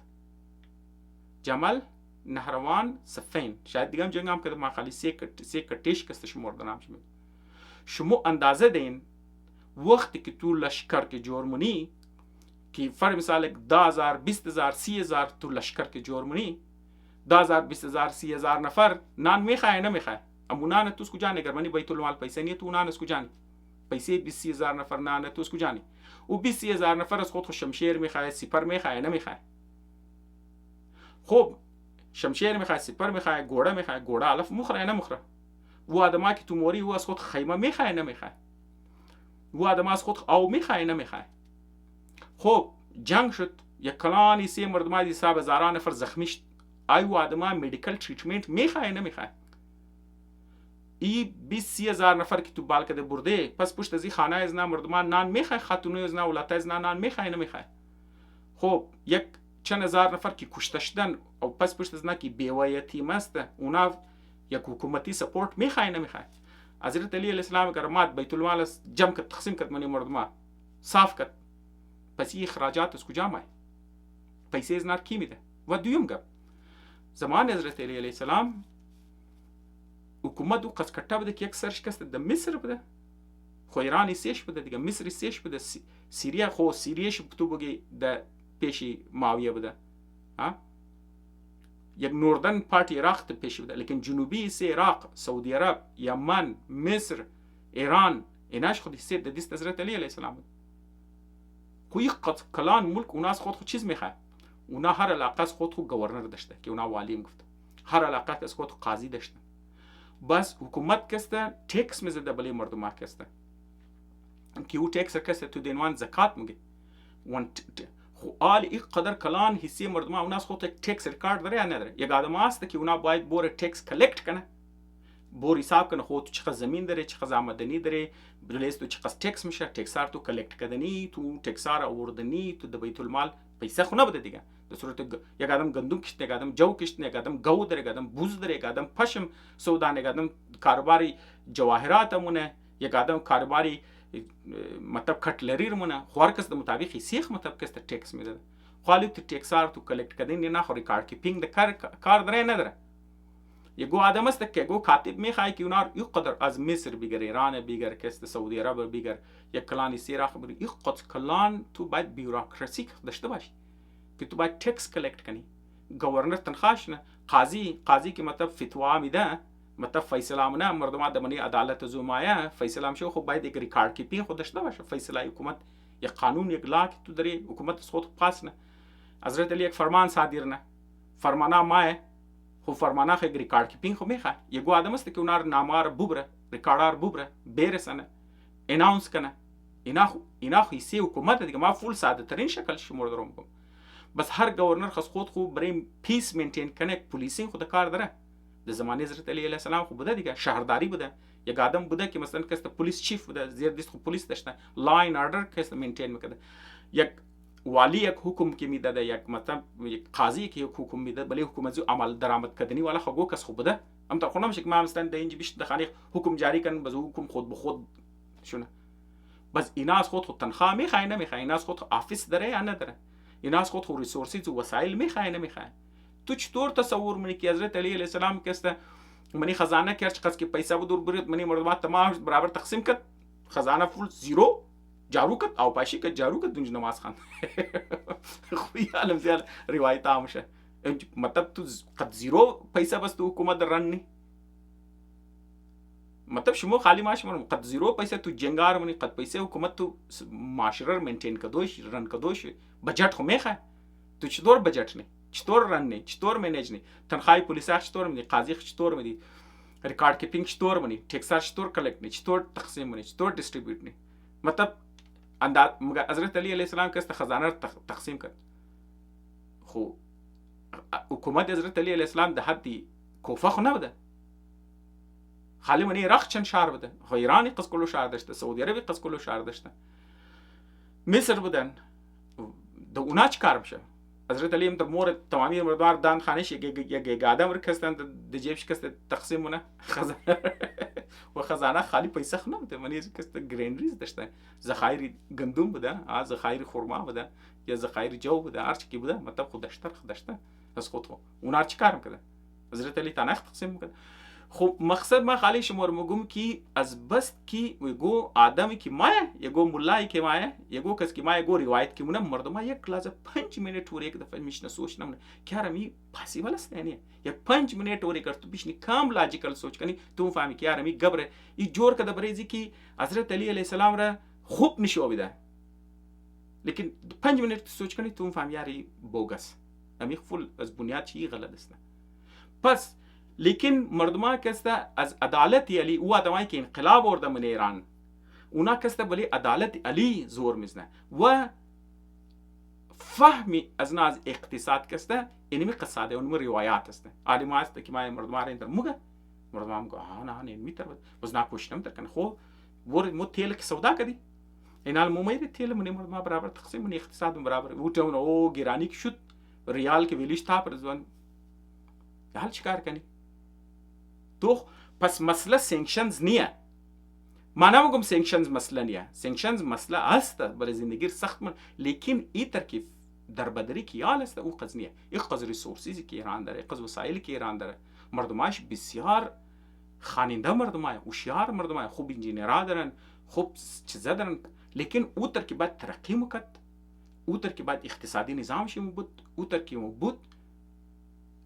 جمل، نهروان، صفین. شاید دیگه هم جنگ هم کرد ما خالی 3 کتیش کستش مورد نام شد. شما اندازه دین وقتی که تو لشکر که جرمونی که فرض مثال 10000 20000 30000 تو لشکر که جرمونی 10000 20000 30000 نفر نان میخواه نمیخواه، اما نان تو اسکو جانی گرمانی بیت المال پیسه نیه تو نان اسکو جانی پیسه 20000 نفر نان تو اسکو جانی و 20000 نفر از خود شمشیر میخواه سپر میخواه نمیخواه. خب شمشیر میخواه سپر میخواه گوڑه علف مخوره نمخوره و آدمایی که تو موری و از خود خیمه میخواه نمیخواه و آدم از خود او میخواه نمیخواه. خب جنگ شد یک کلانی 3 مردمای دی 100,000 نفر زخمی شد آیا آدما مدیکال تریتمنت میخواه نمیخواه؟ ای 20-30 هزار نفر که تو بالکده برده، پس پشت از این خانه از نه مردمان نان میخواه، خاتونه از نه اولاد از نه نان میخواه نمیخواه؟ خب یک چند هزار نفر که کشته شدن او پس پشت از نه که بیوایتی است، اونا یک حکومتی سپورت میخواه نمیخواه؟ حضرت علی علیه السلام اگر مات بیت المال جمع کرد، تقسیم کرد منی مردمان، صاف کرد، پس این اخراجات از کجا میاد؟ پیسه از نار کی میده؟ و دویم گپ، زمان حضرت علی علیه السلام حکومت او قسکټه بده که یک سرش کست د مصر بده، خو ایرانی سیش بده دیگه، مصری سیش بده، سیریا خو سیریش تو بگی د پیشی معاویه بده، یک نوردن پارتی عراق ته پیشی بده، لیکن جنوبی سی عراق، سعودی عرب، یمن، مصر، ایران، ایناش خودی سی د دست حضرت علی علیه السلام بده. خو یک کلان ملک اوناس خود چیز میخواه، اونا هر علاقه از خود گورنر داشته که اونا والی گفت، هر علاقه از خود قاضی داشته، بس حکومت کسته ټیکس میزده بلی مردم کسته که او ټیکس کسته تو دینوان زکات میگه خو آل این قدر کلان حصه مردم اوناس خود ټیکس ریکارد داره یا نداره؟ یک آدم هست که اونا باید بور ټیکس کلکت کنه، بور حساب کنه خود تو چقدر زمین داره، چقدر آمدنی داره، بلیس تو چقدر ټیکس میشه، ټیکسار تو کلکت کردنی، تو ټیکسار آوردنی، تو د بیت المال پیسه خو نبوده دیگه. در صورت یک آدم گندم کشته، یک آدم جو کشته، یک آدم گو داره، یک آدم بوز داره، یک آدم پشم سودان، یک آدم کاروباری جواهرات مونه، یک آدم کاروباری مطلب کټلری مونه، خو هر کس د مطابق سیخ مطلب کس ته ټیکس میده. خالی تو ټیکسار تو کلکت کردن نه خو ریکارد کیپینگ د کار داره نداره. یگو آدم است که یگو کاتب میخوای که اونا یک قدر از مصر بگیر، ایران بگیر، کست سعودی عرب بگیر، یک کلانی سیراخ بگیر، یک قدر کلان تو باید بیوروکراسی داشته باشی که تو باید ټیکس کلکت کنی، گورنر تنخواهش نه، قاضی که مطلب فتوا میده، مطلب فیصله منه، مردم دمنی عدالت زومایه فیصله شو، خب باید یک ریکارد کیپینگ خود داشته باشه، فیصله حکومت، یک قانون، یک لا که تو داری حکومت از خود پاس نه. حضرت علی یک فرمان صادر نه، فرمانه ماه خو فرمانه خو ریکارد کیپینگ خو میخواد. یگو آدم است که اونا رو نامار ببره، ریکاردار ببره، برسنه، اناونس کنه، اینا خو حصه حکومت دیگه. ما فول ساده ترین شکل شمار دارم میگم. بس هر گورنر خاص خود برای پیس مینتین کنه، پلیسین خود کار داره. در زمانه حضرت علی علیه السلام خو بوده دیگه، شهرداری بوده، یک آدم بوده که مثلا کس پلیس چیف بوده، زیر دست خو پلیس داشته، لاین آردر کس مینتین میکرده. یک والی یک حکم که میداده، یک مثلا یک قاضی که یک حکم میداده، ولی حکومت عمل درآمد کردنی والا خو کس خو بوده. ام تا خونم شک ما مثلا د اینج بیشتر خانه حکم جاری کن، بز حکم خود به خود شونه. بس اینا از خود تنخواه میخوای نمیخوای، اینا از خود آفیس داره یا نداره، اینا از خود ریسورسز و وسایل میخوای نمیخوای. تو چطور تصور منی که حضرت علی علیه السلام کسته منی خزانه کرد، چقدر که پیسه بود دور برید، منی مردمات تمام برابر تقسیم کرد، خزانه فول زیرو جارو کرد او پاشی کرد جارو کرد دونج نماز خواند. خوی عالم زیاد روایت آمشه، مطلب تو قد زیرو پیسه بس تو حکومت در رن نی، مطلب شما خالی ماش مرم قد زیرو پیسه تو جنگار منی، قد پیسه حکومت تو معاشره مینتین کدوش رن کدوش، بجت خو میخواه. تو چطور بجت نی، چطور رن نی، چطور مینیج نی، تنخواه پلیسا چطور میدی، قاضی چطور میدی، ریکارد کیپینگ چطور منی، ټیکسار چطور کلکت نی، چطور تقسیم منی، چطور ډیسټریبیوټ نی. مطلب حضرت علی علیه السلام که خزانه تقسیم کرد، خو حکومت حضرت علی علیه السلام د حد کوفه خو نبوده، خالی منی عراق چند شهر بوده، خو ایرانی قص کلو شهر داشته، سعودی عربی قص کلو شهر داشته، مصر بودن. د اونا چی کار میشه؟ حضرت علی در مور تمامی مردوار دان خانش یک آدم رکستن د جیبش کست تقسیم مونه خزانه و خزانه خالی پیسه خو نبوده، منی کست گرینریز داشته، ذخایر گندم بوده، ذخایر خرما بوده، یا ذخایر جو بوده، هر چی کی بوده، مطلب خود داشته از خود خو اونا چی کار میکرده؟ حضرت علی تنخ تقسیم میکرد. خب مقصد ما خالی شمار مگم کی از بس کی یگو آدمی کی مایه، یگو مولایی کی مایه، یگو کس کی مایه، یگو روایت کی مونه مردم یک لحظه 5 منیت ور یک دفعه میشنه سوچ نمونه که آرمی پاسیبل است یعنی یک 5 منیت ور کرد تو بیشنی کام لاجیکل سوچ کنی تو فهمی که آرمی گبره ای جور کده بریزی کی حضرت علی علیه السلام را خوب نشو بیده، لیکن 5 منیت سوچ کنی تو فهمی یاری بوگس امی فول از بنیاد چی غلط است. پس لیکن مردمان کسته از عدالت علی او آدمایی که انقلاب آورده من ایران، اونا کسته ولی عدالت علی زور میزنه و فهمی از اقتصاد کسته اینمی قصاده اونم روایات است عالم است که ما مردم را موگه مردم گه نه میتر باز نپوشتم در کنه خو ور مو تیل که سودا کردی اینال مومید تیل من مردم برابر تقسیم من اقتصاد برابر وتون او گرانی که شد ریال که ویلیش تا پرزوان حال چیکار کنی تو پس مسئله سانکشنز نیه ما نمیگم سانکشنز مسئله نیه سانکشنز مسئله است برای زندگی سخت من لیکن این ترکیب در بدری کیال است او قضیه این قضیه ریسورسیزی که ایران داره قضیه وسایلی که ایران داره مردماش بسیار خاننده مردمای هوشیار مردمای خوب انجینیرها دارن خوب چیزا دارن لیکن او ترکیبات ترقی میکرد او ترکیبات اقتصادی نظامش بود او ترکیب بود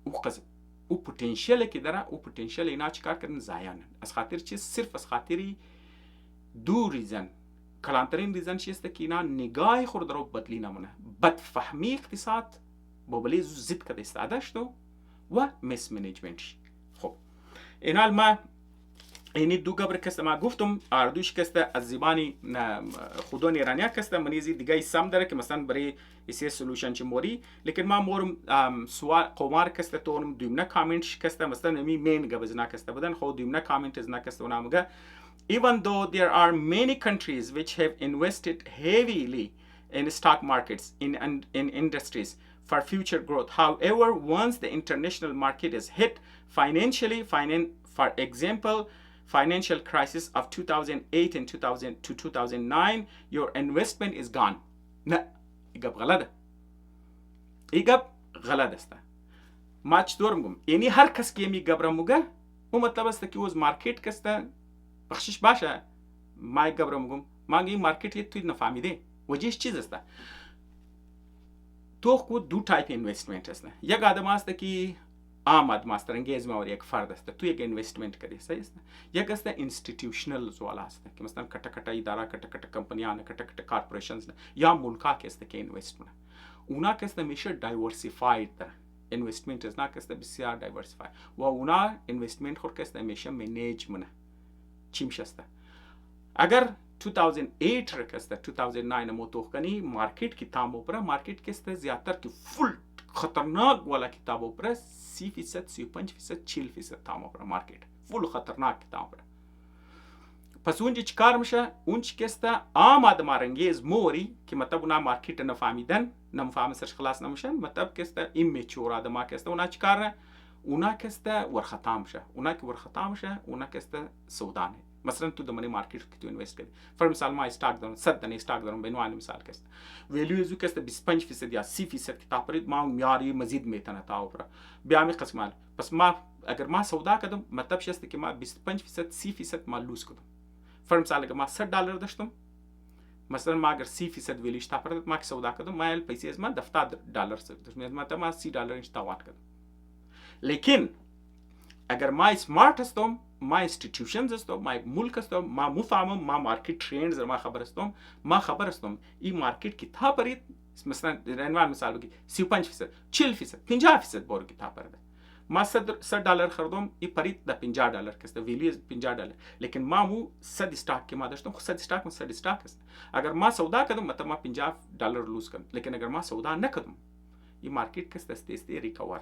او قضیه او پتانسیل که داره او پتانسیل اینا چیکار کردن ضایع از خاطر چیز صرف از خاطری دو ریزن کلانترین ریزن چیست که اینا نگاه خود رو بدلی نمونه بدفهمی اقتصاد بابلی زد کده استعده شدو و مس منیجمنتش خب اینال ما اینی دو گبر کسته ما گفتم اردوش کسته از زبانی خودون ایرانیا کسته منیزی دیگه سم داره که مثلا برای اسی سولوشن چه موری لیکن ما مورم سوال قمار کسته تونم دیمنا کامنتش کسته مثلا می مین گبزنا کسته بدن خود دیمنا کامنت از نکسته ونامگه even though there are many countries which have invested heavily in stock markets in industries for future growth. However, once the international market is hit financially, for example, financial crisis of 2008 and 2009, your investment is gone. نه ایگاب غلطه ایگاب غلط است ما چطور میگم یعنی هر کس که میگه براموگه اون مطلب است که اوز مارکت کسته بخشش باشه ما گبرم میگم ما این مارکت یه توی نفهمیده وجهش چیز است تو خود دو تایپ اینوستمنت است یک آدم است که آمد ماستر انگیز ما یک فرد است تو یک اینوستمنت کردی صحیح است یک است اینستیتوشنال زوال است که مثلا کټ کټ اداره کټ کټ کمپنیان کټ کټ کارپوریشنز یا ملکا که است که اینوستمنت اونا که است میشه دایورسیفاید اینوستمنت از نا که است بسیار دایورسیفاید و اونا اینوستمنت خود که است میشه منیجمنت چیم شسته اگر 2008 رکسته 2009 موتوخ کنی مارکت کتابو پر مارکت کسته زیادتر که فل خطرناک والا کتابو پر 30% 35% 40% تامو پر مارکت فل خطرناک کتاب پر پس اونجا چیکار میشه اونچ کسته آمد مارنگیز موری که مطلب اونا مارکت نفهمیدن نفهم سرش خلاص نمیشن مطلب کسته ایمیچور آدم کسته اونا چیکار اونا کسته ورخطا میشه اونا که ورخطا میشه اونا کسته سودانه مثلا تو دمانی مارکت که تو اینوست کردی فر مثال ما استاک دارم 100 دانه استاک دارم به عنوان مثال کست ویلیو زو کست 25% یا 30% که تا پرید ما میاری مزید میتونه تا اوپر بیامی قسمال پس ما اگر ما سودا کردم مطلب شست که ما 25% 30% ما لوز کردم فر مثال اگر ما $100 داشتم مثلا ما اگر 30% ویلیوش تا پرید ما که سودا کردم ما ال پیسې از ما $10 داشتم مثلا ما $30 انش تاوان کردم لیکن اگر ما سمارت هستم ما اینستیتوشنز هستم ما ملک هستم ما مفهمم ما مارکت ترندز ما خبر هستم این مارکت که تا پرید مثلا عنوان مثال بگی 35% 40% 50% بور که تا پرید ما $100 خریدم این پرید در $50 کسته ویلیو $50 لیکن ما مو 100 استاک که ما داشتم خود 100 استاک است اگر ما سودا کردم مثلا ما $50 لوز کردم لیکن اگر ما سودا نکردم این مارکت کسته است ریکاور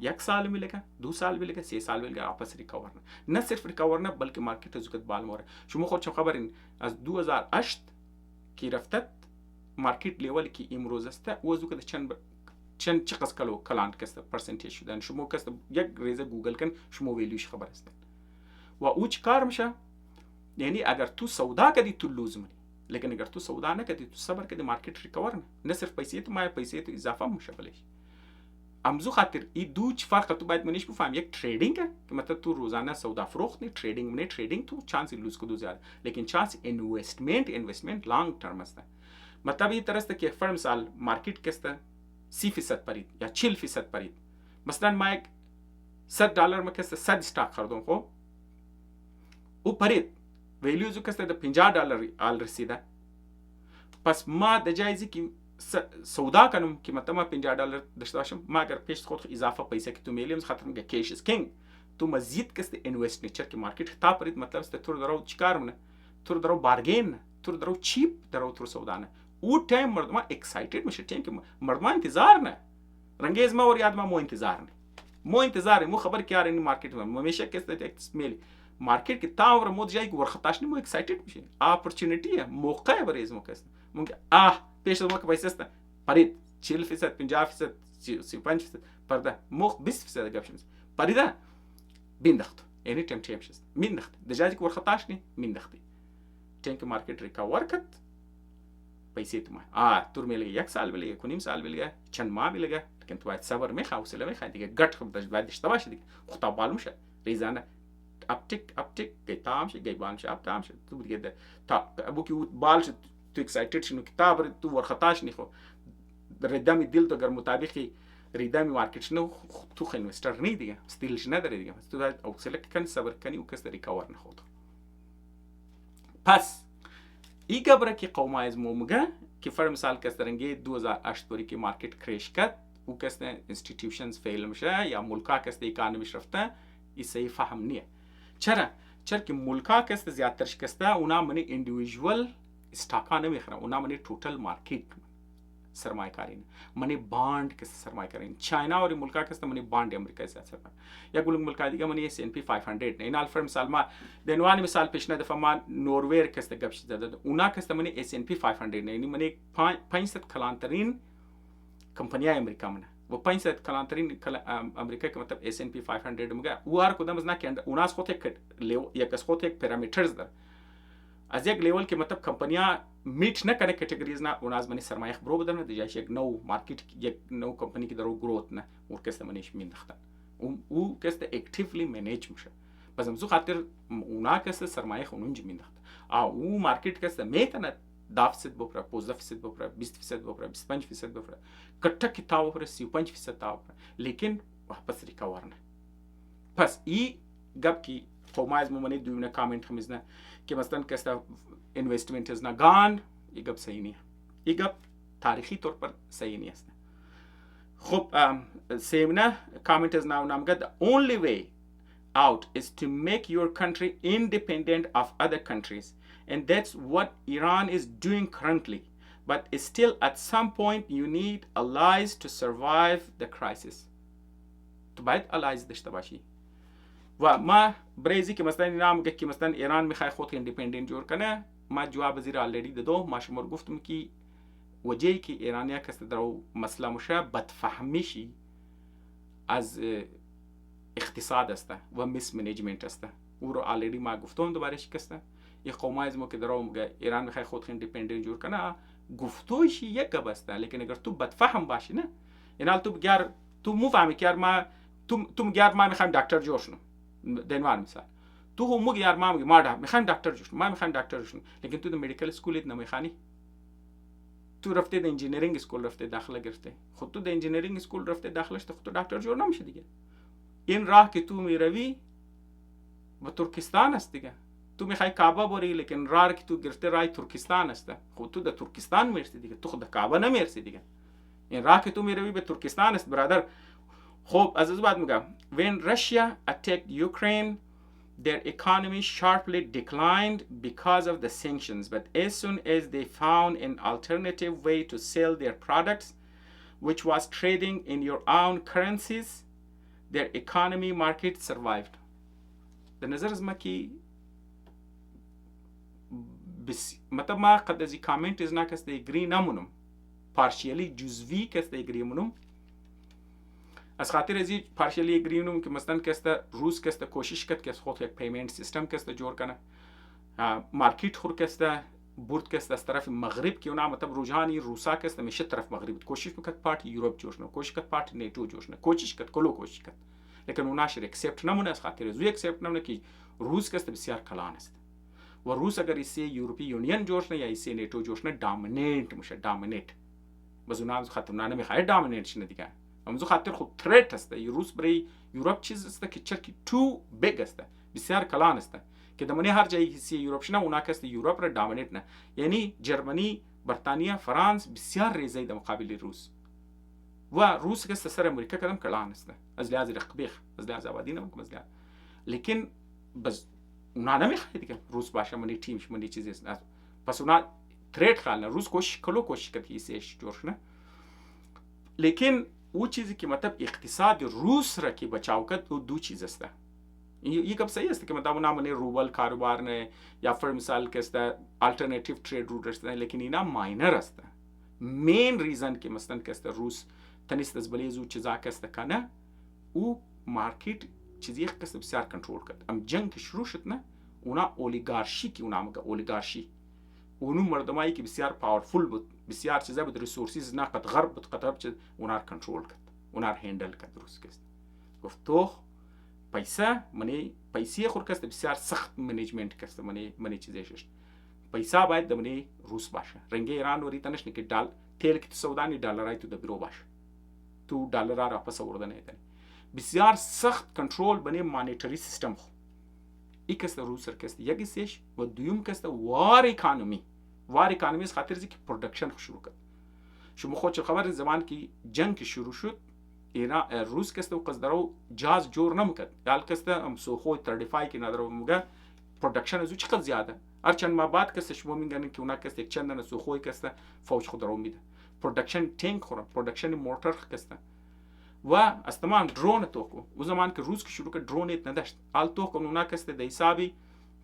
یک سال میلگه 2 سال میلگه 3 سال میلگه واپس ریکاور نه صرف ریکاور نه بلکه مارکت از وقت بالموره شما خودتون خبرین از 2008 که رفتت مارکت لیول که امروز است و از وقت چند چقدر کلانت کسته پرسنتیج شدن شما کسته یک ریزه گوگل کن شما ویلیوش خبر است و او چی کار میشه یعنی اگر تو سودا کردی تو لوز منی لیکن اگر تو سودا نکردی تو صبر کردی مارکت ریکاور نه صرف پیسې تو ما پیسې تو اضافه میشه بلش امزو خاطر این دو چه فرق تو باید منیش بفهم یک تریدینگ که مثلا تو روزانه سودا فروخت نی تریدینگ تو چانس لوز کو دو زیاد لیکن چانس اینوستمنت لانگ ترم است مطلب این طرح است که فرض مثال مارکت کسته 30% پرید یا 40% پرید مثلا ما یک $100 ما کسته 100 استاک خریدم خب او پرید ویلیو زو کسته $50 آل رسیده پس ما د جایزی که سودا کنم که مثلا $50 داشته باشم ما اگر پیش خود اضافه پیسه که تو میلیم خاطر میگه کیش از کینگ تو مزید کسته اینوستمنت که مارکت تا پرید مطلب است تو درو چیکار منه تو درو بارگین تو درو چیپ درو تو سودا نه او تایم مردم اکسایتد میشه، تایم که مردم انتظار نه رنگیز ما ور یاد ما انتظار نه مو انتظار مو خبر که یار این مارکت ما میشه که است میلی مارکت که تاور مود جای ور خطاش مو اکسایتد میشه اپورتونیتی موقع برای مو کس ممکن پیش ما که پیسه است پرید 40% 50% 35% پرده مو 20% گپ شمس پریده بیندخت یعنی تیم تیم شست میندخت دجاجی که ور خطاش نی میندختی تیم که مارکت ریکاور کرد پیسې ته تور میلگه 1 سال میلگه 1.5 سال میلگه چند ماه میلگه لیکن تو باید صبر میخواه حوصله میخواه دیگه گٹ خب باید داشته باشه دیگه خطا بالم شه ریزانه اپتیک گی تام شه گی بالم شه تام شه تو دیگه تا ابو کی بال شه تو اکسایتد شنو کتاب تو ور خطاش نی خو ردم دل تو گر مطابقی ریدم مارکت شنو تو خ اینوستر نی دیگه استیلش نداره دیگه تو باید حوصله کنی صبر کنی و کس ریکاور نخود پس ای گبره که قوم از مومگه که فر مثال کس درنگی 2008 باری که مارکت کریش کرد او کس نه انستیتیوشنز فیل میشه یا ملکا کس ده اکانومیش رفته ای صحیح فهم نیه چرا که ملکا کس زیادتر شکسته اونا منی اندیویژوال استاکا نمیخرن اونا منی توتال مارکت سرمایه کاری منی باند کس سرمایه کاری چاینا اور ملکا کس منی باند امریکا سرمایه یا گلوم ملکا دیگه منی S&P 500 نه این الفر مثال ما دنوانی مثال پیشنهاد فما نروژ کس گپش زده اونا کس منی S&P 500 نه یعنی منی 500 کلانترین کمپنی امریکا منه و 500 کلانترین امریکا که مطلب S&P 500 مگه وار کدام از نکند اوناس خود یک از خود یک پارامترز داره از یک لیول که مطلب کمپنیا میت نکنه کاتگوریز نه اون از منی سرمایه برو بدن دیگه یک نو مارکت یک نو کمپانی که درو گروت نه ور کس منیش میندختن او کس اکتیولی منیج میشه پس امزو خاطر اونا کس سرمایه خونونج میندخت او مارکت کس میتونه 10% بپره 15% بپره 20% بپره 25% بپره کټه کی تاو پر 35% تاو لیکن واپس ریکاور نه پس ای گپ کی فومایز مومنی دوونه کامنت همزنه که مثلا کستا اینوستمنت از نگان ای گپ صحیح نیه ای گپ تاریخی طور پر صحیح نیه است خب سیمنه کامنت از نامگه the only way out is to make your country independent of other countries and that's what Iran is doing currently but still at some point you need allies to survive the crisis تو باید allies داشته باشی و ما برایزی که مثلا اینا میگه که مثلا ایران میخواد خود ایندیپندنت جور کنه ما جواب زیر آلردی دادم ما شما گفتم که وجهی که ایرانیا کس درو مسئله مشه بدفهمیشی از اقتصاد است و میس منیجمنت است او رو آلردی ما گفتم دوباره شکسته یه قومای از ما که درو میگه ایران میخواد خود ایندیپندنت جور کنه گفتوش یک گپ است لیکن اگر تو بدفهم باشی نه اینا تو مو فهمی که ما تو میگه ما میخوایم دکتر جور شنو دنوان مثال تو هم میگه ما میخوایم دکتر جور شنو ما میخوایم دکتر جور شنو لیکن تو مدیکال اسکول نمیخوانی تو رفته د انجینیرینگ اسکول رفته داخله گرفته خود تو د انجینیرینگ اسکول رفته داخله شده خود تو دکتر جور نمیشه دیگه این راه که تو میروی به ترکستان است دیگه تو میخوای کعبه بری لیکن راه که تو گرفته راه ترکستان است خود تو د ترکستان میرسی دیگه تو خود د کعبه نمیرسی دیگه این راه که تو میروی به ترکستان است برادر خب از بعد میگم when Russia attacked Ukraine their economy sharply declined because of the sanctions but as soon as they found an alternative way to sell their products which was trading in your own currencies their economy market survived در نظر از ما که مطلب ما قد از کامنت از ناکس ده اگری نمونم partially جزوی کس ده اگری منم از خاطر ازی پارشلی اگریونم که مثلا کسته روس کسته کوشش کرد که خود یک پیمنت سیستم کسته جور کنه مارکت خور کسته برد کسته از طرف مغرب که اونا مطلب روجانی روسا کسته میشه طرف مغرب کوشش میکرد پارتی یوروپ جور کنه کوشش کرد پارتی نیتو جور کنه کوشش کرد کلو کوشش کرد لیکن اونا شر اکسپت نمونه از خاطر ازو اکسپت نمونه که روس کسته بسیار کلان است و روس اگر ایسی یوروپی یونین جور کنه یا ایسی نیتو جور کنه دامینیت میشه دامینیت باز اونا از خاطر اونا نمیخواد دامینیت شنه دیگه امزو خاطر خود ترت است روس برای یوروپ چیز است که چرکی تو بیگ است بسیار کلان است که دمانی هر جایی سی یوروپ شنه اونا کست یوروپ را دامینیت نه یعنی جرمنی بریتانیا فرانس بسیار ریزه در مقابل روس و روس کست سر امریکا کدام کلان است از لحاظ رقبیخ از لحاظ آبادی نمیکنم از لحاظ لیکن بس اونا نمیخواد دیگه روس باشه منی تیمش منی چیزی است پس اونا थ्रेट खालना रूस कोशिश करती है इसे जोड़ना, लेकिन वो चीज़ की मतलब इक्तिसाद रूस र की बचाव का तो दो चीज़ असता ये कब सही असता कि मतलब ना मने रूबल कारोबार ने या फिर मिसाल के असता अल्टरनेटिव ट्रेड रूट असता, लेकिन इना माइनर असता मेन रीज़न के मसलन के असता रूस तनिस्त बले जो चीज़ा के असता kana वो मार्केट चीज़ें कस बसियार कंट्रोल करत am जंग की शुरू शुतना उना ओलिगार्शी की उना मगा ओलिगार्शी ونو مردمایی که بسیار پاورفول بود، بسیار چیزا بود، ریسورسیز نه قد غرب بود، قطب چیز اونار کنترل کرد، اونار هندل کرد روز کست. گفت تو پیسه منی پیسی خور کست بسیار سخت منیجمنت کست منی چیزش. پیسه باید دمنی روس باشه. رنگ ایران وری تنش نکه دال تیل کی سودانی دلارای تو دبیرو باشه. تو دلار را پس آوردن ایتن. بسیار سخت کنترل بنی مانیتری سیستم خو. این کست روس کست یکیش و دوم کست وار اکانومی خاطر زی که پرودکشن شروع کرد. شما خودت خبر زمان کی جنگ شروع شد ایران روس کست و قصدرو جاز جور نمیکرد. یال کست ام سوخوی 35 کی ندارو مگه پرودکشن از چقدر زیاده. هرچند ما بعد کست شما میگن که اونا کست یک چندان سوخوی کست فوج خود رو میده. پرودکشن تانک خورن، پرودکشن مورتر کست. و استمان درون توکو و زمان که روز که شروع کرد درون ایت نداشت. آل توکو اونا کست دیسابی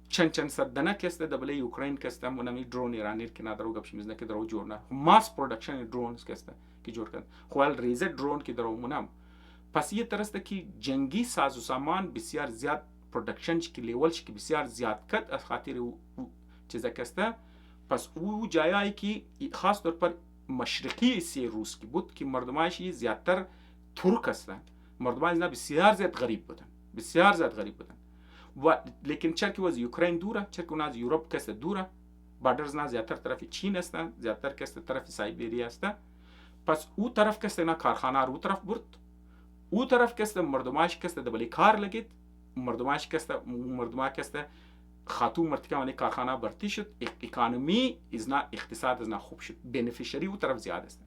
چند صدنا کست دبلی اوکراین کست منمی درون ایرانی که ندارو گپش میزنه که درو جور نه. ماس پرودکشن درونز کست که جور کرد. خوال ریزه درون که درو منام. پس یه ترسته که جنگی ساز و سامان بسیار زیاد پرودکشن که لیولش که بسیار زیاد کرد از خاطر چیزا کسته. پس او جایی که خاص طور پر مشرقی سی روس کی بود که مردمایشی زیادتر ترک هستن. مردمای نه بسیار زیاد غریب بودن. بسیار زیاد غریب بودن. و لیکن چرکی از اوکراین دوره، چرکی اون از یوروپ کست دوره. باردرز نه زیادتر طرف چین هستن، زیادتر کست طرف سایبری هستن. پس او طرف کست نه کارخانه رو طرف برد. او طرف کست مردمایش کست دبلی کار لگید. مردمایش کست خاتون مرتکه کارخانه برتی شد. اکانومی از نه اقتصاد از نه خوب شد. بینفیشری او طرف زیاد است.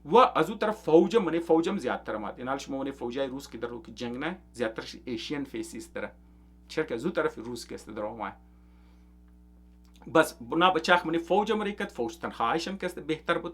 و از او طرف فوجم زیادتر آمد. اینال شما فوجای روس که در رو که جنگ نه زیادترش ایشین فیسیست داره. چرا از او طرف روس که است در آمد. بس بنا بچاخ فوج امریکت فوج تنخواهشم که است بهتر بود.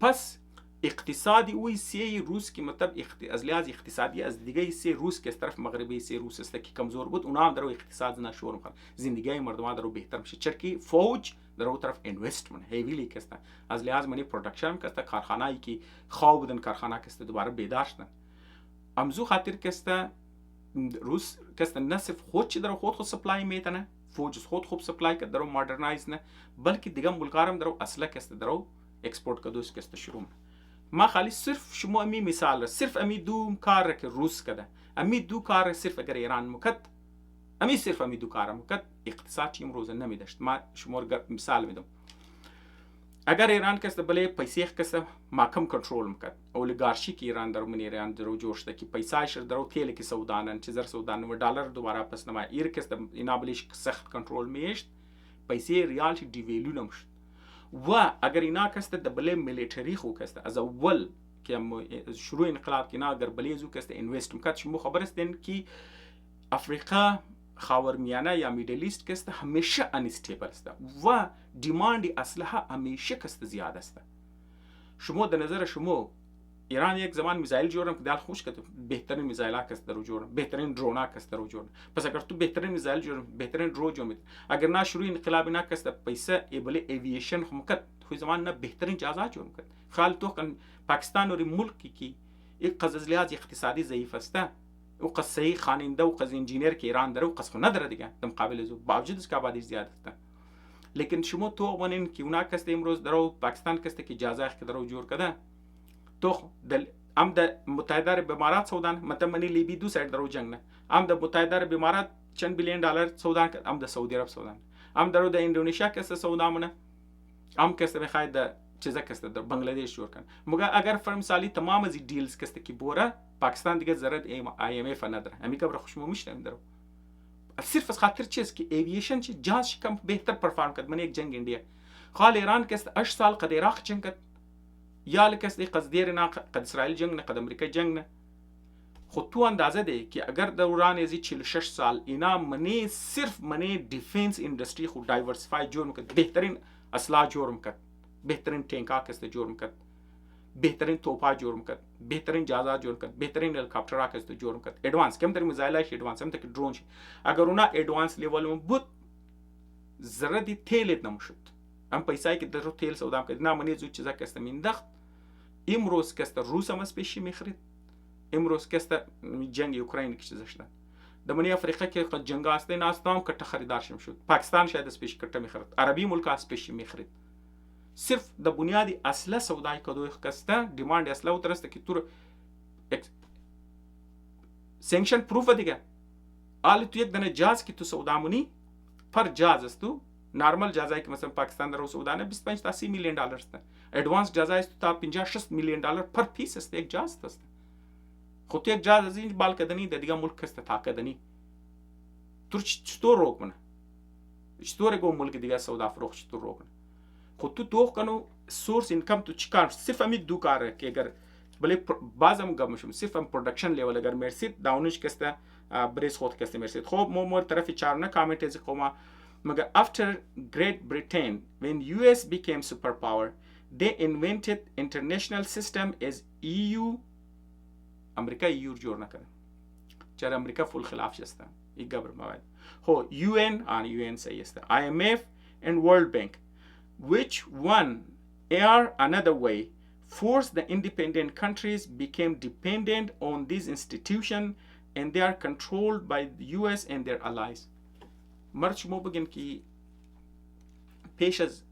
پس اقتصادی اوی سی روس که مطلب از لحاظ اقتصادی از دیگه سی روس که از طرف مغربی سی روس است که کمزور بود اونا هم در اقتصاد نشور میکنن. زندگی مردم در بهتر میشه. چرا که فوج در اون طرف اینوستمنت هیویلی که است. از لحاظ پرودکشن که است کارخانه‌ای که خواب بودن کارخانه که است دوباره بیدار شدن. امزو خاطر که است روس که است نه صرف خود چی در خود سپلای میتونه فوج خود خوب سپلای که درو مدرنایز نه بلکه دیگه ملکارم درو اصله که است درو اکسپورت کدوس که است شروع. ما خالی صرف شما امی مثال صرف امی دو کار که روس کده امی دو کار صرف اگر ایران مکد امی صرف امی دو کار مکد اقتصاد چیم روز نمیداشت. ما شما مثال میدم اگر ایران کست بله پیسه کست محکم کنترل مکد اولیگارشی که ایران در من ایران درو جوشته که پیسایش درو تیل که سودانن چیزر سودان و دلار دوباره پس نما ایر کست اینا بلیش سخت کنترل میشت پیسه ریال چی دیویلو نمشت. و اگر اینا کست دبله میلیتری خو کست از اول که شروع انقلاب که اینا اگر بله زو کست اینوست مکد شما خبر استین که افریقا خاورمیانه یا میدل ایست کست همیشه انستیبل است و دیماند اسلحه همیشه کست زیاد است. شما در نظر شما ایران یک زمان میزایل جوړم که دال خوش کته بهترین میزایل کست درو جوړم بهترین درون کست درو جوړم. پس اگر تو بهترین میزایل جوړم بهترین درو جوړم اگر نه شروع انقلاب نه کست پیسه ایبل ایوییشن هم کت خو زمان نه بهترین جهازات جوړم کت خال تو کن پاکستان اور ملک کی یک قز لحاظ اقتصادی ضعیف است او قص صحیح خواننده او قز انجینیر که ایران درو قص خو نداره دیگه در مقابل زو باوجود اس که آبادی زیاد است. لیکن شما تو ونین که اونا کست امروز درو پاکستان کست که جازه که درو جوړ کده تو ام د متحده عرب امارات سودان متمنی لیبی دو سایت درو جنگ نه ام د متحده عرب امارات چند بیلیون دلار سودان ام د سعودی عرب سودان ام درو د اندونیشیا کس سودامونه ام کس بخاید د چیزا کس در بنگلادیش جوړ کن مگر اگر فرم سالی تمام از دیلز کس کی بوره پاکستان دیگه ضرورت ای ام اف نداره امریکا بر خوشمو میشنم درو صرف از خاطر چیز که ایوییشن چی جاز کم بهتر پرفارم کرد من یک جنگ انډیا خال ایران کس 8 سال قد عراق جنگ یا لکس دی قصدیر نه قد اسرائیل جنگ نه قد امریکا جنگ نه خود تو اندازه دی که اگر دوران ازی 46 سال اینا صرف منی دیفنس انڈسٹری خود ڈائیورسفائی جوړ مکد بهترین اسلحه جوړ مکد بهترین تینکا کست جرم کرد، بهترین توپا جرم کرد، بهترین جهازا جرم کرد، بهترین هلیکاپترها کست جرم کرد. ادوانس کم تر میزایلش ادوانس هم تک درون شد. اگر اونا ادوانس لیول بود زردی تیلت نمیشد. ام پیسایی که در رو تیل سودام کرد. نه منی زود چیزا کست مینداخت. امروز کست روس هم اسپیشی میخرید. امروز کست جنگ اوکراین که چیزا شدن. دمنی افریقا که قد جنگ هسته ناستام کتا خریدارشم شد. پاکستان شاید اسپیش کتا میخرید. عربی ملک اسپیشی میخرید. صرف د بنیادی اصله سودای کدوی کسته دیماند اصله و ترسته که تو سانکشن پروف دیگه. آلی تو یک دنه جاز که تو سودامونی پر جاز است تو نرمال جازایی که مثلا پاکستان در سودانه 25 تا 30 میلیون دلار است. ادوانس جازایی است تا 50 60 میلیون دلار پر پیس است یک جاز است. خود تو یک جاز از این بال کدنی د دیگه ملک کسته تا کدنی. تو چطور روک منه؟ چطور گو ملک دیگه سودا فروخت چطور روک منه؟ خود تو دوخ کنو سورس اینکم تو چیکار صرف امی دو کاره که اگر بله بازم گم میشم صرف ام پروداکشن لیول اگر مرسید داونش کسته بریس خود کسته مرسید خب مور طرفی چارنه کامنت از کوما مگر after Great Britain when US became superpower they invented international system as EU امریکا EU جور نکرد چرا امریکا فول خلاف شسته این گبر مواد هو UN آن UN صحیح است IMF and World Bank which one or another way forced the independent countries became dependent on these institutions and they are controlled by the US and their allies. مرچ مو بگن کی پیش از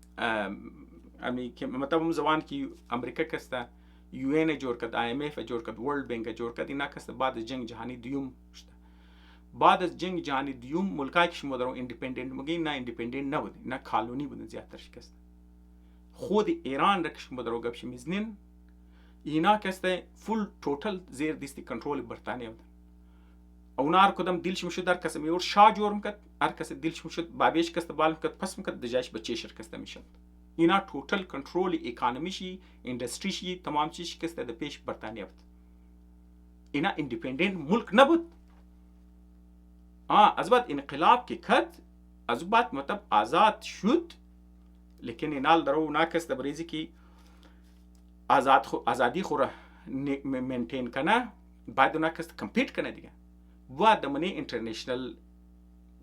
امی که مطلب زمان کی امریکا کسته UN جور کرد IMF جور کرد World Bank جور کرد اینا کسته بعد از جنگ جهانی دوم شده بعد از جنگ جهانی دوم ملکایی که شما درو ایندیپندنت مگی نه ایندیپندنت نبود نه کالونی بودن زیادتر شکست خود ایران رکش شما درو گپش میزنین اینا کسته فول توتال زیر دیستی کنترل برتانیا بود اونا هر کدام دیلش میشد در کس میور شاه جور میکرد هر کس دیلش میشد بابیش کسته بال میکرد پس میکرد دجاش بچه شرکسته میشد اینا توتال کنترل اکانومیشی اندستریشی تمام چیز کسته در پیش برتانیا بود اینا ایندیپندنت ملک نبود از بعد انقلاب که کرد از بعد مطلب آزاد شد لیکن اینال درو ناکس د بریزی کی آزادی خو مینټین کنه باید ناکس کمپیټ کنه دیگه و د منی انټرنیشنل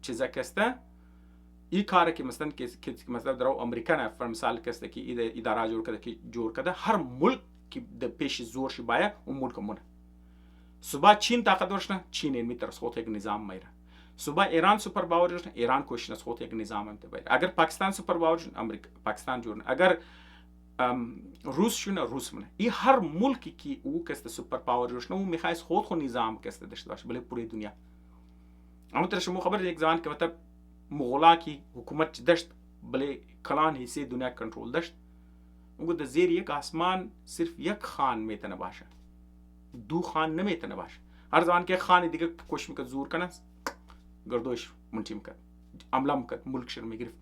چیزا کسته ای کار که مثلا که مثلا درو امریکا نه فر مثال کسته کی اداره جوړ کده هر ملک کی د پیش زور شي باید اون ملک مونه صبح چین طاقت ورشنه چین این میتر خود یک نظام میره صبح ایران سوپر باور جوړ ایران کوشش نس خود یک نظام انت باید اگر پاکستان سوپر باور جوړ امریکا پاکستان جوړ اگر روس شونه روس منه این هر ملکی کی او کسته سوپر پاور جوړ او میخواست خود نظام کسته داشته باشه بله پوری دنیا اما تر شما خبر یک زمان که مطلب مغولا کی حکومت داشت بله کلان حصے دنیا کنترل داشت اونگو در زیر یک آسمان صرف یک خان میتونه باشه دو خان نمیتونه باشه هر زمان که خان دیگه کوشش میکرد زور کنه گردوش منچی میکرد عمله میکرد ملک شر میگرفت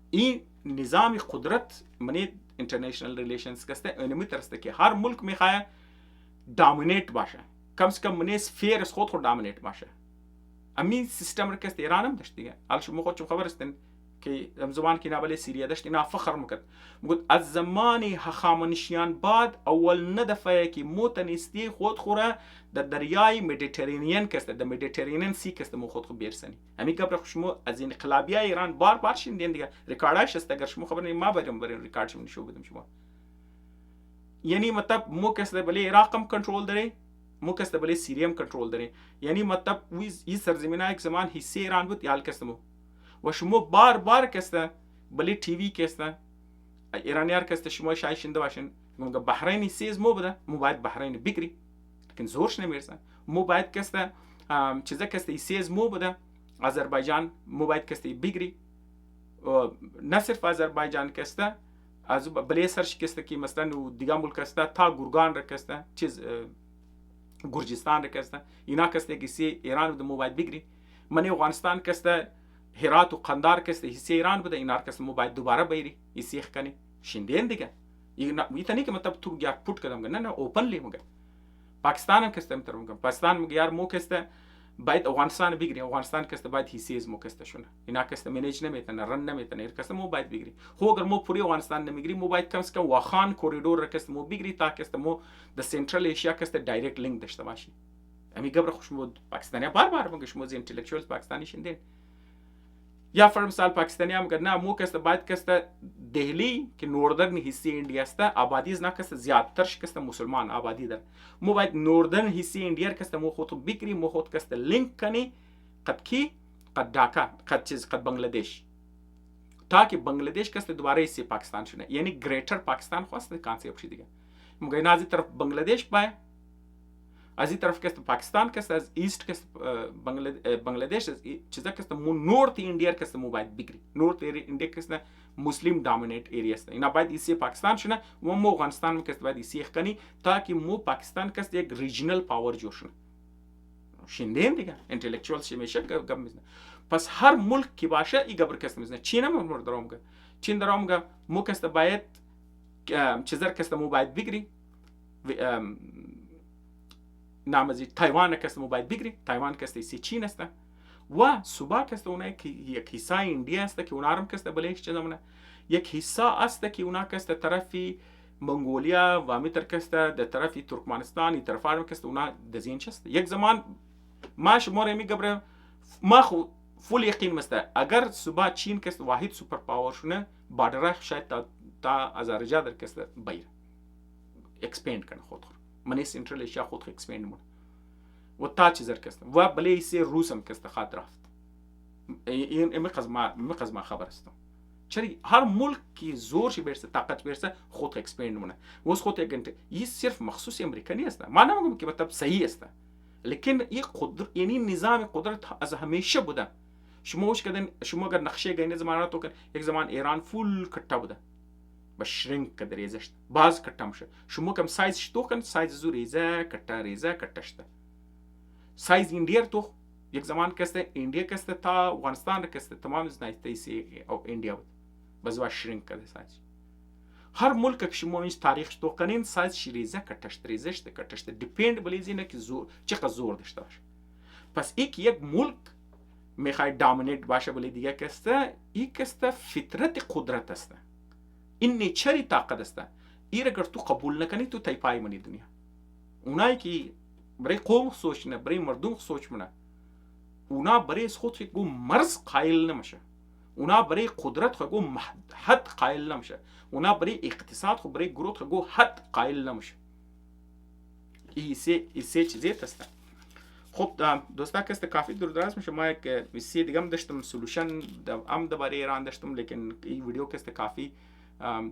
این نظام قدرت منی انٹرنیشنل ریلیشنز کسته اینمی ترسته که هر ملک میخواه دامینیت باشه کم سے کم منی سفیر از خود دامینیت باشه امی سیستم رو کسته ایران هم داشت دیگه حال شما خود چون خبر استن که زمان که نابلی سیریه داشت اینا فخر میکرد میگود از زمانی هخامنشیان بعد اول ندفعه که موتنیستی خود خوره در دریای مدیترینین کسته در مدیترینین سی کسته مو خود خود بیرسنی امی قبر شما از این انقلابی ایران بار شیندین دیگه ریکارداش است اگر شما خبر نی ما بریم ریکارد شما نشو بدم شما یعنی مطلب مو کسته بلی عراق هم کنترل داره مو کسته بلی سیریه هم کنترل داره یعنی مطلب این سرزمینه یک زمان حصه ایران بود یال کسته مو و شما بار کسته بلی تیوی کسته ایرانیار کسته شما شایشنده باشن میگم بحرین سیز مو بده مو باید بحرین بگیری لیکن زورش نمیرسه مو باید کسته چیزا کسته سیز مو بده آذربایجان مو باید کسته بگیری نه صرف آذربایجان کسته از بلی سرش کسته که مثلا دیگه ملک کسته تا گرگان را کسته چیز گرجستان را کسته اینا کسته که سی ایران مو باید بگیری من افغانستان کسته هرات و قندار کسته حصه ایران بوده اینا کسته مو باید دوباره بیری ایسیخ کنی شیندین دیگه ایتانی که مطلب تو یک پوت کدم نه اوپنلی مگه پاکستان هم کسته متر مگه پاکستان مگه یار مو کسته باید افغانستان بگیری، افغانستان کست باید حصه از ما کست شونه، اینا کست منیج نمیتونه، رن نمیتونه، ایر کست ما باید بگیری. خب اگر ما پوری افغانستان نمیگیریم، ما باید کم از کم واخان کوریدور را کست ما بگیری تا کست ما د سنترال ایشیا کست دایرکت لینک داشته باشی. امی قبل خوش مو پاکستانی بار میگه شما از اینتלקچوالز پاکستانی شندین. یا فر مثال پاکستانی هم میگه نه مو کست باید کست دهلی که نوردرن حصه انڈیا است، آبادی از کست زیادترش کست مسلمان آبادی در. مو باید نوردرن حصه انڈیا کست مو خود بگیری، مو خود کست لینک کنی قد کی قد ढाका قد چیز قد بنگلادیش، تاکه بنگلادیش کست دوباره حصه پاکستان شونه. یعنی گریٹر پاکستان خواست کانسپت شی دیگه. میگه نه از طرف بنگلادیش بای، از این طرف کست پاکستان کست، از ایست کست بنگلادیش، از چیزا کست مو نورت انڈیا کست مو باید بگیری. نورت انڈیا کست مسلم دامینیت ایریا است، اینا باید ایسی پاکستان شونه و مو افغانستان کست باید ایسی کنی تاکه مو پاکستان کست یک ریجنال پاور جور شونه. شندین دیگه اینتלקچوالز میشه گپ میزنه. پس هر ملک کی باشه ای گبر کست میزنه. چین هم درام گه، چین درام گه مو کست باید چیزر کست مو باید بگیری، نامزی تایوان کست مو باید بگیری. تایوان کست ایسی چین است و صوبا کست اونها که یک حصه انڈیا است که اونها هم کست بلیش چیزمونه، یک حصه است که اونها کست طرفی منگولیا و میتر کست در طرفی ترکمنستان، طرف هم کست اونها دزین چست. یک زمان ما شماره میگبره ما خو فول یقین مسته اگر صوبا چین کست واحد سوپر پاور شونه بادره شاید تا ازارجا در کست بایر اکسپند کنه خود منی سنترال ایشیا خود اکسپند مونه و تا چیزر کست و بلی سی روس هم کست خاطر رفت. این مقز ما خبر است. چرا هر ملک کی زورش برسه طاقت برسه خود اکسپند مونه. وس خود اگنت این صرف مخصوص امریکایی است. ما نمیگم که مطلب صحیح است. لیکن این قدرت یعنی نظام قدرت از همیشه بوده. شما اگر نقشه گینه زمانات تو یک زمان ایران فول کٹا بوده. با شرینک کده ریزشت. باز کٹا میشه. شما کم سایزش تو کن سایز زو ریزه کٹشته. سایز انڈیا تو یک زمان کسته انڈیا کسته تا افغانستان کسته تمام زنایتیسی او انڈیا بود. باز با شرینک کده سایز. هر ملک که شما اینج تاریخش تو کنین سایز ریزه کٹشته. دیپند بلیزی نه که زور چقدر زور داشته باشه. پس یک ملک میخوای دامینیت باشه بلی دیگه کسته ای کسته فطرت قدرت است. این نیچری طاقت است. این اگر تو قبول نکنی تو تایپای منی دنیا. اونایی که برای قوم سوچ نه برای مردم سوچ منه اونا برای خود یک مرز قائل نمیشه. اونا برای قدرت خود حد قائل نمیشه. اونا برای اقتصاد خود برای گروه خود حد قائل نمیشه. این سه چیزی هست. خب دوستا کست کافی دور دراز میشه. ما یک ویسی دیگه هم داشتم سولوشن هم درباره ایران داشتم لیکن این ویدیو کست کافی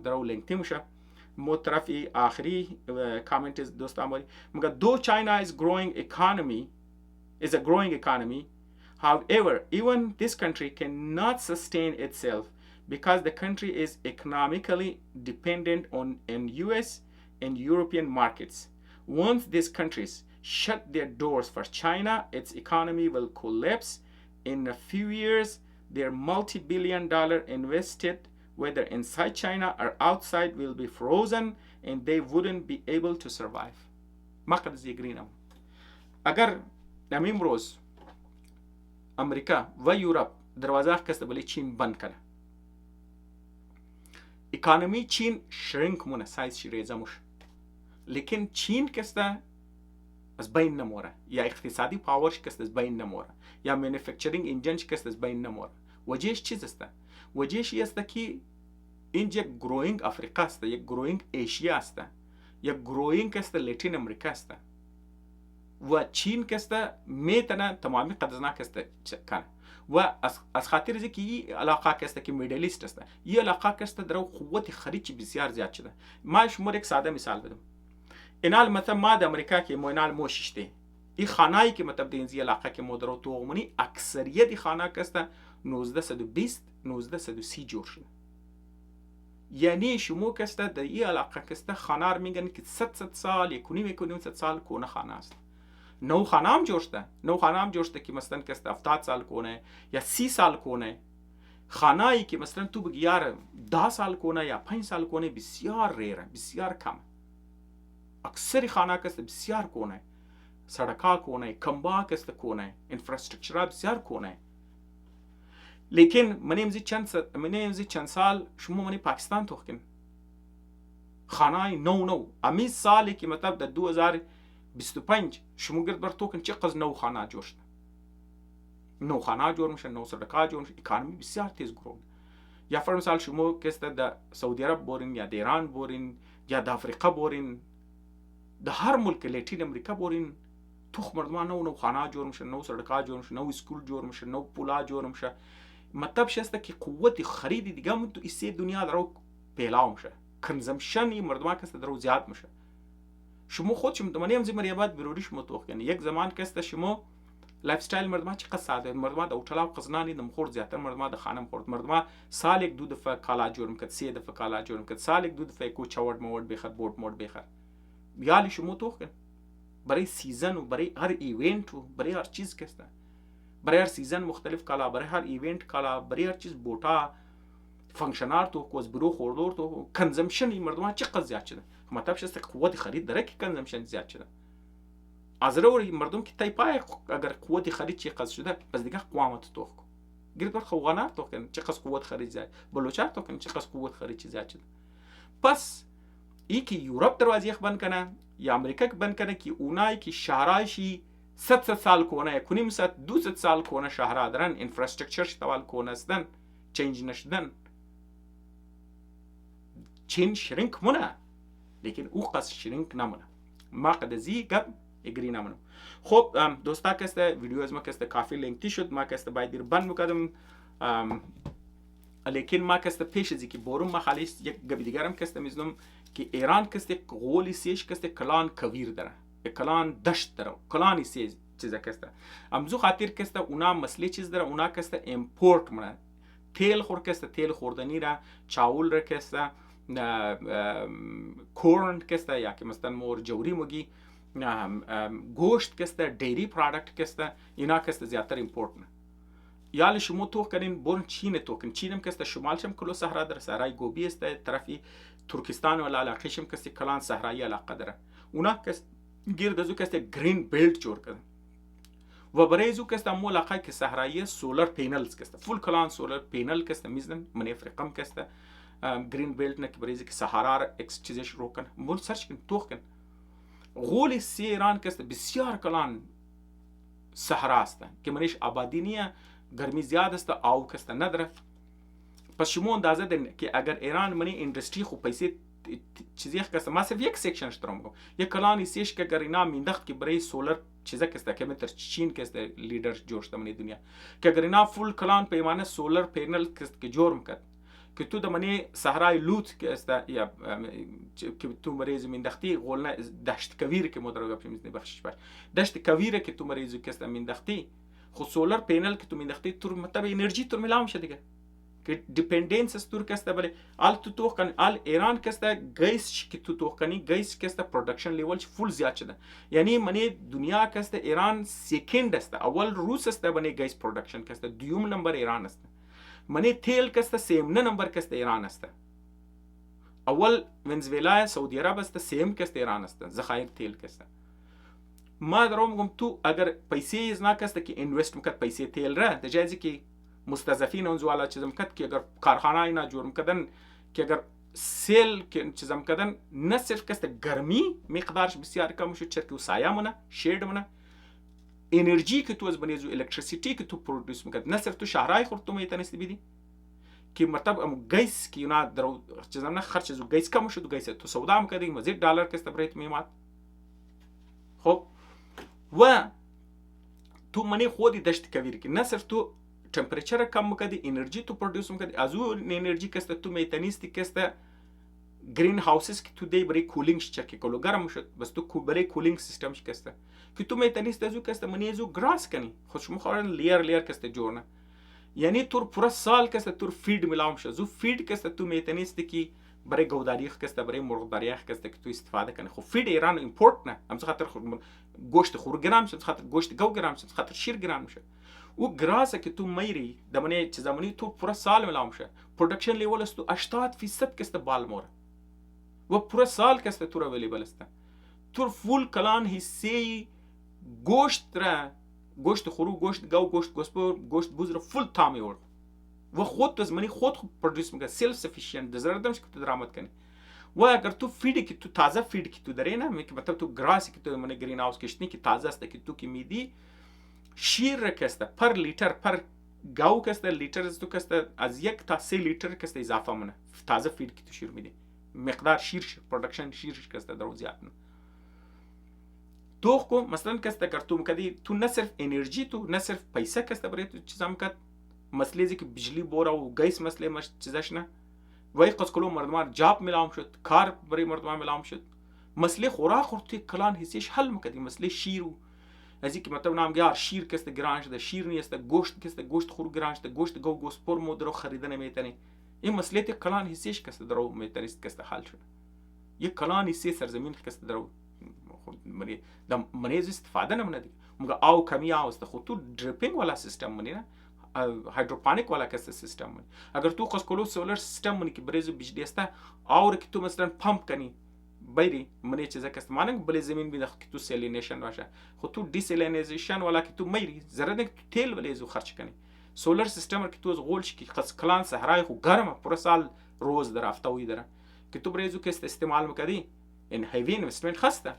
درو لینک میشه. مو طرفی آخری کامنت دوستا ماری میگه دو China is a growing economy. However, even this country cannot sustain itself because the country is economically dependent on US and European markets. Once these countries shut their doors for China, its economy will collapse. In a few years, their multi-billion-dollar invested, whether inside China or outside, will be frozen and they wouldn't be able to survive. ما قد زیگرینم. اگر نمیم روز امریکا و یورپ دروازه کست بلی چین بند کنه اکانومی چین شرینک مونه سایز ریزه موش لیکن چین کسته از بین نموره یا اقتصادی پاورش کست از بین نموره یا مانیفکچرینگ انجنش کست از بین نموره. وجهش چیز است؟ وجهش این است که اینجا یک گروینگ افریقا است، یک گروینگ ایشیا است، یک گروینگ است لاتین امریکا است و چین کسته میتونه تمامی قدرتناک است کنه و از خاطر اینکه این علاقه کسته که میدل ایست است، این علاقه کسته در قوت خریدی بسیار زیاد شده. ما شما یک ساده مثال بدم. اینال مثلا ما در امریکا که موینال موششته این خانه‌ای که مطلب دینزی علاقه که مدرو توغمونی اکثریت خانه کسته 1920 1930 جور شده. یعنی شما کسته در این علاقه کسته خانه میگن که 100 سال یکونیم 100 سال کونه خانه است. نو خانه هم جوشته که مثلا کسته 70 سال کونه یا 30 سال کونه. خانه ای که مثلا تو بگی یار 10 سال کونه یا 5 سال کونه بسیار ریره، بسیار کم. اکثر خانه کسته بسیار کونه सड़का कोण आहे, खंबा कस्त कोण आहे, انفراستراکچر بسیار کوण आहे. لیکن من امزی چند سال شما منی پاکستان توخکن خانه نو امی سالی که مطلب در 2025 شما گرد بر توکن چقدر نو خانه جور شد، نو خانه جور میشه، نو سرکا جور میشه، اکانومی بسیار تیز گرون. یا فر مثال شما کسته در سعودی عرب بورین یا در ایران بورین یا در افریقا بورین، در هر ملک لاتین امریکا بورین، توخ مردمان نو خانه جور میشه، نو سرکا جور میشه، نو اسکول جور میشه، نو پولا جور میشه. مطلب شسته که قوت خرید دیگه من تو ایسی دنیا درو پیلاو میشه، کنزمشن مردمان کسته درو زیاد میشه. شما خود شما دمانی همزی مریابات بروریش متوخ کنی. یک زمان کسته شما لایف استایل مردمان چقدر ساده، مردمان در اوتلا و قزنانی دم خورد زیادتر، مردمان در خانم خورد، مردمان سال یک دو دفعه کالا جور میکرد، 3 دفعه کالا جور میکرد، سال یک دو دفعه کو چاورد مواد بخرد، بورد مواد بخرد. بیالی شما توخ کن برای سیزن و برای هر ایونت و برای هر چیز کسته، برای هر سیزن مختلف کالا، برای هر ایونت کالا، برای هر چیز بوتا فانکشنال تو کوز برو خوردور تو کنزمشن مردمان چقدر زیاد شده. مطلب شسته قوت خرید داره که کنزمشن زیاد شده. از روی مردم که تایپای اگر قوت خرید چقدر شده پس دیگه قوامت توخ کن. گرد بر خوانار تو کن چقدر قوت خرید زیاد، بلوچار تو کن چقدر قوت خرید چیز زیاد شده. پس ای که یورپ دروازه بند کنه یا امریکا بند کنه که اونایی که شهرایشی 100 سال کنه، کنیم 200 سال کنه شهرها دارن، انفراستراکچر شتوال کنه استن، چینج نشدن. چین شرینک مونه، لیکن او قصد شرینک نمونه. ما قد زی گب اگری نمونه. خب دوستا کسته ویدیو از ما کسته کافی لینکتی شد، ما کسته باید دیر بند بکدم. لیکن ما کسته پیش ازی که بورم ما خالیست یک گبی دیگرم کسته میزنم که ایران کسته غولی سیش کسته کلان کویر داره، کلان دشت داره، کلانی سیز چیزا کسته. امزو خاطر کسته اونا مسئله چیز داره، اونا کسته امپورت منه. تیل خور کسته، تیل خوردنی را، چاول را کسته، کورن کسته یا که مثلا مور جوری مگی، گوشت کسته، دیری پرادکت کسته، اینا کسته زیادتر امپورت نه. یالی شما توخ کنین بورن چین توکن، چینم کسته شمال شم کلو صحرا داره، صحرای گوبی است، طرفی ترکستان و علاقه شم کسته کلان صحرایی علاقه داره. اونا کسته گرد ازو کسته گرین بیلت جور کرده. و برای ازو کسته مو علاقه که صحرایی سولر پینلز کسته، فول کلان سولر پینل کسته میزنن، من افریقام کسته گرین بیلت نه که برای ازی که صحرا را اکس چیزش رو کن، مون سرچ کن توخ کن. غول سی ایران کسته بسیار کلان صحرا است که منش آبادی نیه، گرمی زیاد است، آو کسته نداره. پس شما اندازه دین که اگر ایران منی اندستری خو پیسه چیزی کسته، ما صرف یک سیکشنش دارم گم، یک کلانی سیش که اگر اینا میندخت که برای سولر چیزا کسته که متر چین کسته لیدر جوشته منی دنیا، که اگر اینا فول کلان پیمانه سولر پینل کسته که جور مکد، که تو دمانی صحرای لوت که است یا که تو مریض میندختی غولنا دشت کویر که مدرگا پیمیزنی بخشش باش، دشت کویره که تو مریض که است میندختی، خود سولر پینل که تو میندختی تو مطلب انرژی تو میلاو میشه دیگه، که دیپندنس است تو کسته بله آل تو توخ کن آل ایران کسته گیس که تو توخ کنی گیس کسته پرودکشن لیول فول زیاد شده. یعنی منی دنیا کسته ایران سکند است، اول روس است بنی گیس پرودکشن کسته، دوم نمبر ایران است. منی تیل کسته سیمنه نمبر کسته ایران است. اول ونزویلا سعودی عرب است، سیم کسته ایران است، ذخایر تیل کسته. ما دارم میگم تو اگر پیسه از نکسته که اینوست میکرد پیسه تیل را دجازی که مستضعفین اون زوالا چیزم کد که اگر کارخانه اینا جور میکردن که اگر سیل که چیزم کردن نه صرف کسته گرمی مقدارش بسیار کم شد، چرا سایه منه شید منه انرژی که تو از بنیزو الکتریسیتی که تو پرودوس میکرد نه صرف تو شهرهای خورد تو میتونستی بیدی که مرتب گیس که اونا درو چیزم نه خرچ از گیس کم شد و گیس تو سودا میکردی مزید دلار کسته برایت میماد. خب و تو منی خودی دشت کویر که نه صرف تو تمپریچر کم میکردی انرژی تو پرودوس میکردی، از اون انرژی کسته تو میتونستی کسته گرین هاوسز که تو دی برای کولینگش چکی کلو گرم شد بس تو برای کولینگ سیستمش کسته که تو میتونستی ازو کسته منی ازو گراس کنی خودش مخورن لیر کسته جورنه، یعنی تو پورا سال کسته تو فید میلاوم شد زو فید کسته تو میتونستی که برای گوداری کسته برای مرغداری کسته که تو استفاده کنی. خب فید ایران ایمپورت نه، همز خاطر گوشت خور گرم شد، خاطر گوشت گو گرم شد، خاطر شیر گرم شد. او گراسه که تو میری دمنه چیزامونی تو پورا سال میلاوم شد، پرودکشن لیول است تو 80% کسته بالموره و پورا سال کسته تو اویلیبل است. تو فول کلان حصه گوشت خرو، گوشت گاو، گوشت گوسپور، گوشت بوز رو فول تام میورد و خود از منی خود پرودوس میکنه، سلف سفیشینت در ضرورت نمیشه که تو درآمد کنی. و اگر تو فیدی که تو تازه فیدی که تو داری نه، مطلب تو گراسی که تو من گرین هاوس کشتی که تازه است که تو که میدی، شیر کسته پر لیتر پر گاو کسته لیتر از تو کسته از 1 تا 3 لیتر کسته اضافه منه تازه فید که تو شیر میدی، مقدار شیر پروداکشن شیر کسته در زیاد نه. تو کو مثلا کسته کرتو مکدی تو نه صرف انرژی تو نه صرف پیسه کسته برای تو چیزا مکد مسئله که بجلی بورا و گیس مسئله مش چیزاش نه وای قص کلو مردمان جاب میلام شد، کار برای مردمان میلام شد، مسئله خوراک خورتی کلان حسیش حل مکدی مسئله شیرو از اینکه مطلب نام گیار شیر کسته گران شده، شیر نیست گوشت کسته گوشت خور گران شده، گوشت گاو گوسپور مودرو خریدن میتونی. این مسئله کلان حسیش کسته درو میتونی کسته حل شد. یک کلان حسی سرزمین کسته درو منی دم منی از استفاده نمونه دیگه مگه آو کمی آوست خود تو دریپینگ والا سیستم منی نه هایدروپونیک والا کسته سیستم منی. اگر تو قص کلو سولر سیستم منی که بریزو بجلی است آور که تو مثلا پمپ کنی بیری منی چیزا که استعمالن بله زمین بیده که تو سیلینیشن باشه خود تو دیسیلینیزیشن والا که تو میری ضرورت نیست تو تیل بله زو خرچ کنی. سولر سیستم که تو از غولش که قص کلان صحرای خو گرمه پر سال روز در هفته وی داره که تو بریزو که استعمال میکنی این هیوی اینوستمنت خسته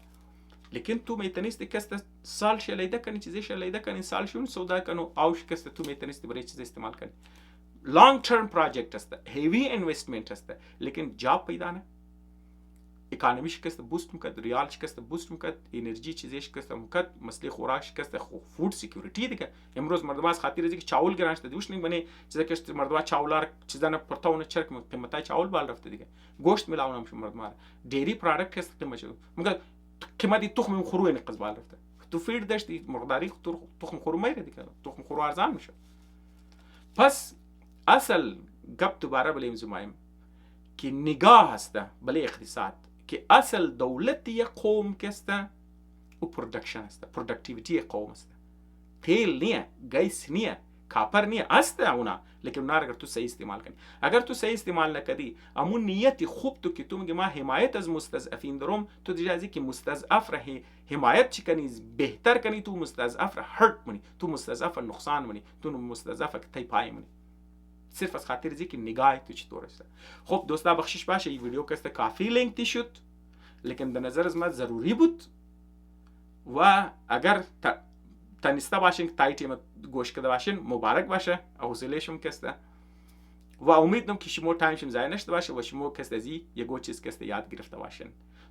لیکن تو میتونستی که است سال شلیده کنی چیزی شلیده کنی سال شون سودا کنو آوش که است تو میتونستی برای چیز استعمال کنی. لانگ ترم پروژکت است، هیوی اینوستمنت است لیکن جاب پیدا نه. اکانومی شکست بوست میکرد، ریال شکست بوست میکرد، انرژی چیزی شکست میکرد، مسئله خوراک شکست، فود سکیوریتی دیگه. امروز مردم از خاطر اینکه چاول گران شده دوش نمیبینه چیزا که مردم چاولار چیزا نه پرتاون چرک قیمتای چاول بال رفته دیگه. گوشت میلاون هم شو مردم دیری پروداکت است قیمت شو میگه قیمتی تخم خورو این قضا بال رفته. تو فید داشتی مقداری تخم خورو میره دیگه، تخم خورو ارزان میشه. پس اصل گپ دوباره بلیم زمایم که نگاه هسته بله اقتصاد که اصل دولت یک قوم کسته و پرودکشن هسته، پرودکتیویتی قوم هسته. تیل نیه، گیس نیه، کاپر نیه هسته اونا لیکن اونا اگر تو صحیح استعمال کنی. اگر تو صحیح استعمال نکدی امون نیتی خوب تو که تو میگی ما حمایت از مستضعفین دارم، تو دیگه ازی که مستضعف را حمایت چی کنی بهتر کنی، تو مستضعف را هرت منی، تو مستضعف نقصان منی، تو مستضعف که تی پای منی صرف از خاطر اینکه نگاه تو چطور است. خب دوستا بخشش باشه این ویدیو که کافی لنگتی شد لیکن به نظر از من ضروری بود و اگر تنیسته باشین که تایتیم گوش کرده باشین مبارک باشه، حوصله شما کسته و امیدم که شما تایمشم ضایع نشده باشه و شما کسته از یه چیز کسته یاد گرفته باشین.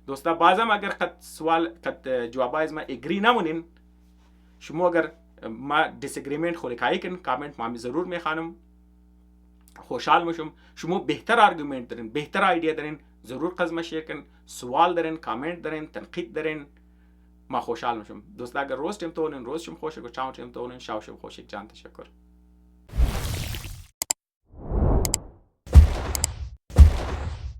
دوستا بازم اگر قد سوال قد جوابای از ما اگری نمونین، شما اگر ما دیسگریمنت خلقایی کن کامنت ما ضرور میخوانم، خوشحال میشم. شما بهتر آرگومنت دارین، بهتر ایده دارین، ضرور قضمه شیر کن، سوال دارین، کامنت دارین، تنقید دارین، ما خوشحال میشم. دوستا اگر روز تیم تونین روز شم خوش، اگر چاو تیم تونین شاو شم خوش. جان تشکر.